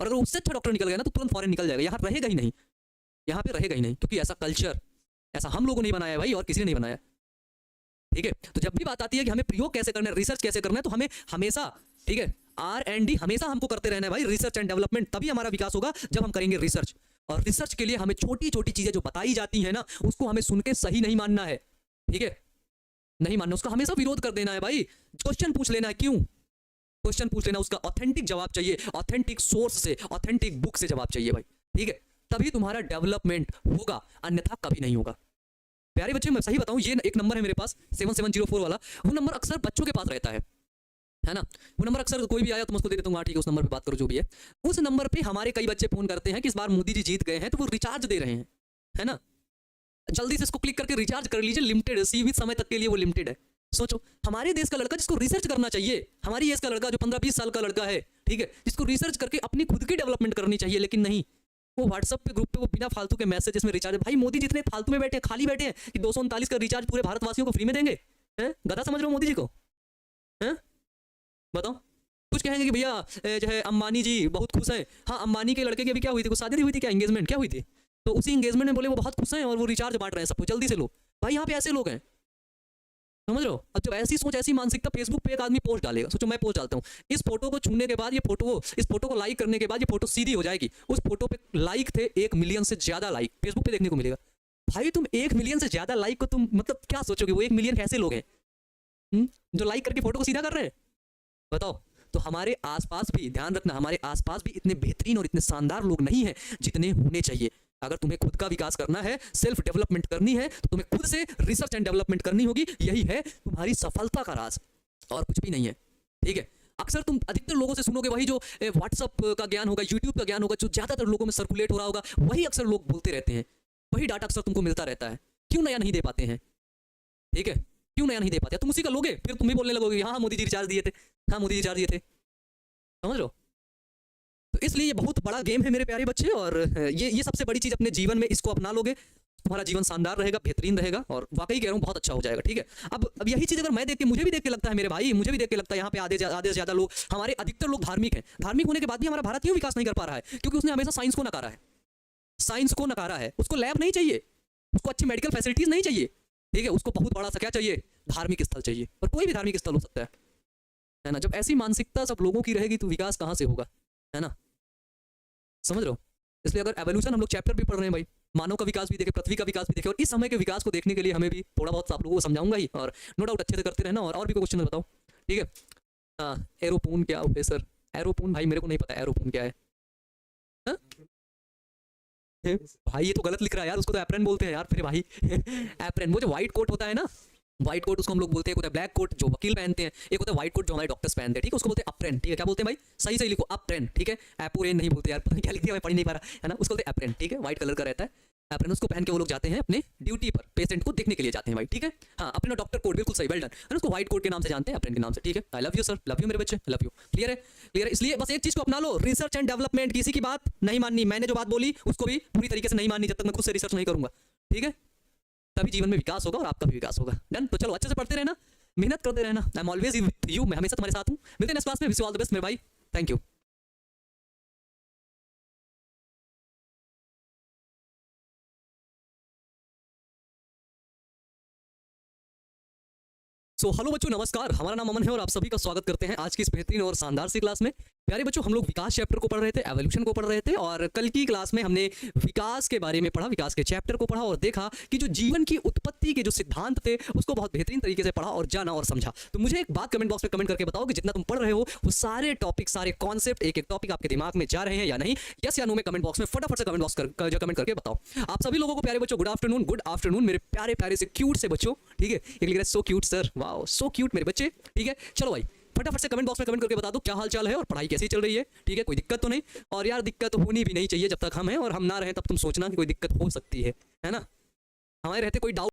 और अगर उससे अच्छा डॉक्टर निकल गया ना तो तुरंत फॉरेन निकल जाएगा, यहाँ रहेगा ही नहीं, यहाँ पे रहेगा ही नहीं, क्योंकि ऐसा कल्चर, ऐसा हम लोगों ने बनाया है भाई, और किसी ने नहीं बनाया, ठीक है। तो जब भी बात आती है कि हमें प्रयोग कैसे करना है, रिसर्च कैसे करना है, तो हमें हमेशा, ठीक है, R&D हमेशा हमको करते रहना है भाई, रिसर्च एंड डेवलपमेंट, तभी हमारा विकास होगा जब हम करेंगे रिसर्च। और रिसर्च के लिए हमें छोटी छोटी चीजें जो बताई जाती है ना, उसको हमें सुन के सही नहीं मानना है, ठीक है, नहीं मानना, उसका हमेशा विरोध कर देना है भाई। क्वेश्चन पूछ लेना है, क्यों क्वेश्चन पूछ लेना, उसका ऑथेंटिक जवाब चाहिए, ऑथेंटिक सोर्स से, ऑथेंटिक बुक से जवाब चाहिए भाई, ठीक है, तभी तुम्हारा डेवलपमेंट होगा, अन्यथा कभी नहीं होगा। प्यारे बच्चे, मैं सही बताऊं, ये एक नंबर है मेरे पास 7704 वाला, वो नंबर अक्सर बच्चों के पास रहता है ना, वो नंबर अक्सर कोई भी आया तो मैं उसको दे देता हूँ, ठीक है, उस नंबर पे बात करो जो भी है। उस नंबर पे हमारे कई बच्चे फोन करते हैं कि इस बार मोदी जी जीत गए हैं तो वो रिचार्ज दे रहे हैं, है ना, जल्दी से इसको क्लिक करके रिचार्ज कर लीजिए, लिमिटेड है, सीमित समय तक के लिए वो लिमिटेड है। सोचो, हमारे देश का लड़का जिसको रिसर्च करना चाहिए, हमारी एज का लड़का जो 15-20 साल का लड़का है, ठीक है, जिसको रिसर्च करके अपनी खुद की डेवलपमेंट करनी चाहिए, लेकिन नहीं, वो व्हाट्सएप पे ग्रुप पे वो बिना फालतू के मैसेज में रिचार्ज, भाई मोदी जितने फालतू में बैठे हैं, खाली बैठे हैं कि 239 का रिचार्ज पूरे भारतवासियों को फ्री में देंगे, हैं? गधा समझ रहे हो मोदी जी को, हैं? बताओ, कुछ कहेंगे कि भैया जो है अंबानी जी बहुत खुश हैं, हाँ अंबानी के लड़के की अभी क्या हुई थी, कुछ शादी हुई थी क्या, एंगेजमेंट क्या हुई थी, तो उसी एंगेजमेंट में बोले वो बहुत खुश हैं और वो रिचार्ज बांट रहे हैं सबको, जल्दी से लो भाई, यहाँ पे ऐसे लोग हैं, समझ रहे हो। अब जब ऐसी सोच, ऐसी मानसिकता, फेसबुक पे एक आदमी पोस्ट डालेगा, सोचो मैं पोस्ट डालता हूँ, इस फोटो को छूने के बाद ये फोटो, इस फोटो को लाइक करने के बाद ये फोटो सीधी हो जाएगी, उस फोटो पे लाइक थे 1 मिलियन से ज्यादा लाइक फेसबुक पे देखने को मिलेगा। भाई तुम 1 मिलियन से ज्यादा लाइक को तुम मतलब क्या सोचोगे, वो 1 मिलियन कैसे लोग हैं जो लाइक करके फोटो को सीधा कर रहे हैं, बताओ। तो हमारे आसपास भी ध्यान रखना, हमारे आसपास भी इतने बेहतरीन और इतने शानदार लोग नहीं हैं जितने होने चाहिए। अगर तुम्हें खुद का विकास करना है, सेल्फ डेवलपमेंट करनी है, तो तुम्हें खुद से रिसर्च एंड डेवलपमेंट करनी होगी, यही है तुम्हारी सफलता का राज, और कुछ भी नहीं है, ठीक है। अक्सर तुम अधिकतर लोगों से सुनोगे वही जो व्हाट्सअप का ज्ञान होगा, यूट्यूब का ज्ञान होगा, जो ज्यादातर लोगों में सर्कुलेट हो रहा होगा, वही अक्सर लोग बोलते रहते हैं, वही डाटा अक्सर तुमको मिलता रहता है। क्यों नया नहीं दे पाते हैं, ठीक है, क्यों नया नहीं दे पाते, तुम उसी का लोगे, फिर तुम भी बोलने लगोगे हाँ मोदी जी रिचार्ज दिए थे, हाँ मोदी जी रिचार्ज दिए थे, समझ लो। तो इसलिए ये बहुत बड़ा गेम है मेरे प्यारे बच्चे, और ये सबसे बड़ी चीज अपने जीवन में, इसको अपना लोगे तुम्हारा जीवन शानदार रहेगा, बेहतरीन रहेगा, और वाकई कह रहा हूँ बहुत अच्छा हो जाएगा, ठीक है। अब यही चीज अगर मैं देख के, मुझे भी देख के लगता है मेरे भाई, मुझे भी देख के लगता है यहाँ पे आधे से ज्यादा लोग, हमारे अधिकतर लोग धार्मिक हैं, धार्मिक होने के बाद भी हमारा भारत क्यों विकास नहीं कर पा रहा है, क्योंकि उसने हमेशा साइंस को नकारा है, साइंस को नकारा है, उसको लैब नहीं चाहिए, उसको अच्छी मेडिकल फैसिलिटीज नहीं चाहिए, ठीक है, उसको बहुत बड़ा सा क्या चाहिए, धार्मिक स्थल चाहिए, और कोई भी धार्मिक स्थल हो सकता है ना। जब ऐसी मानसिकता सब लोगों की रहेगी तो विकास कहाँ से होगा, है ना, समझ रहे हो। इसलिए अगर एवोल्यूशन हम लोग चैप्टर भी पढ़ रहे हैं भाई, मानव का विकास भी देखे, पृथ्वी का विकास भी देखे, और इस समय के विकास को देखने के लिए हमें भी थोड़ा बहुत आप लोगों को समझाऊंगा ही, और नो डाउट अच्छे से करते रहना, और भी कोई क्वेश्चन बताओ, ठीक है। हाँ, एरोपून क्या है सर, एरोपून भाई मेरे को नहीं पता एरोपून क्या है, हा? भाई ये तो गलत लिख रहा है यार, उसको तो एप्रन बोलते हैं यार फिर भाई एप्रन, वो जो व्हाइट कोट होता है ना, व्हाइट कोट उसको हम लोग बोलते हैं, एक होता है ब्लैक कोट जो वकील पहनते हैं, एक होता है व्हाइट कोट जो हमारे डॉक्टर्स पहनते हैं, ठीक है, उसको बोलते हैं अप्रेन, ठीक है, क्या बोलते हैं भाई, सही सही लिखो अप्रेन, ठीक है, एपोरेन नहीं बोलते यार, पता नहीं क्या लिख दिया मैं पढ़ नहीं पा रहा, है ना, उसको बोलते हैं अप्रेन, ठीक है, व्हाइट कलर का रहता है, एप्रेनस को पहन के वो लोग जाते हैं अपने ड्यूटी पर, पेशेंट को देखने के लिए जाते हैं भाई, ठीक है। हाँ, अपना डॉक्टर कोट, बिल्कुल सही, वेल डन। है ना, उसको व्हाइट कोट के नाम से जानते हैं, एप्रेन के नाम से, ठीक है। I love you sir, love you मेरे बच्चे, लव यू। क्लियर है, क्लियर है। इसलिए बस एक चीज को अपना लो, रिसर्च एंड डेवलपमेंट, किसी की बात नहीं माननी। मैंने जो बात बोली उसको भी पूरी तरीके से नहीं माननी जब तक मैं खुद से रिसर्च नहीं करूंगा, ठीक है। तभी जीवन में विकास होगा और आपका भी विकास होगा। डन। तो चलो अच्छे से पढ़ते रहना, मेहनत करते रहना। I am always with you, मैं हमेशा तुम्हारे साथ हूँ। मिलते हैं नेक्स्ट क्लास में। Wish you all the best मेरे भाई, थैंक यू। सो हेलो बच्चों, नमस्कार। हमारा नाम अमन है और आप सभी का स्वागत करते हैं आज की इस बेहतरीन और शानदार सी क्लास में। प्यारे बच्चों, हम लोग विकास चैप्टर को पढ़ रहे थे, एवोल्यूशन को पढ़ रहे थे, और कल की क्लास में हमने विकास के बारे में पढ़ा, विकास के चैप्टर को पढ़ा और देखा कि जो जीवन की उत्पत्ति के जो सिद्धांत थे उसको बहुत बेहतरीन तरीके से पढ़ा और जाना और समझा। तो मुझे एक बात कमेंट बॉक्स में कमेंट करके बताओ कि जितना तुम पढ़ रहे हो वो सारे टॉपिक, सारे कॉन्सेप्ट, एक एक टॉपिक आपके दिमाग में जा रहे हैं या नहीं। यस या नो में कमेंट बॉक्स में फटाफट से कमेंट बॉक्स कमेंट करके बताओ। आप सभी लोगों को प्यारे बच्चों गुड आफ्टरनून, गुड आफ्टरनून मेरे प्यारे प्यारे से क्यूट से बच्चों, ठीक है। एक लिख रहा है so cute sir, wow so cute मेरे बच्चे, ठीक है। चलो भाई फटाफट से कमेंट बॉक्स में कमेंट करके बता दो क्या हाल चाल है और पढ़ाई कैसी चल रही है, ठीक है। कोई दिक्कत तो नहीं, और यार दिक्कत होनी भी नहीं चाहिए। जब तक हम हैं और हम ना रहें तब तुम सोचना कि कोई दिक्कत हो सकती है ना। हमारे रहते कोई डाउट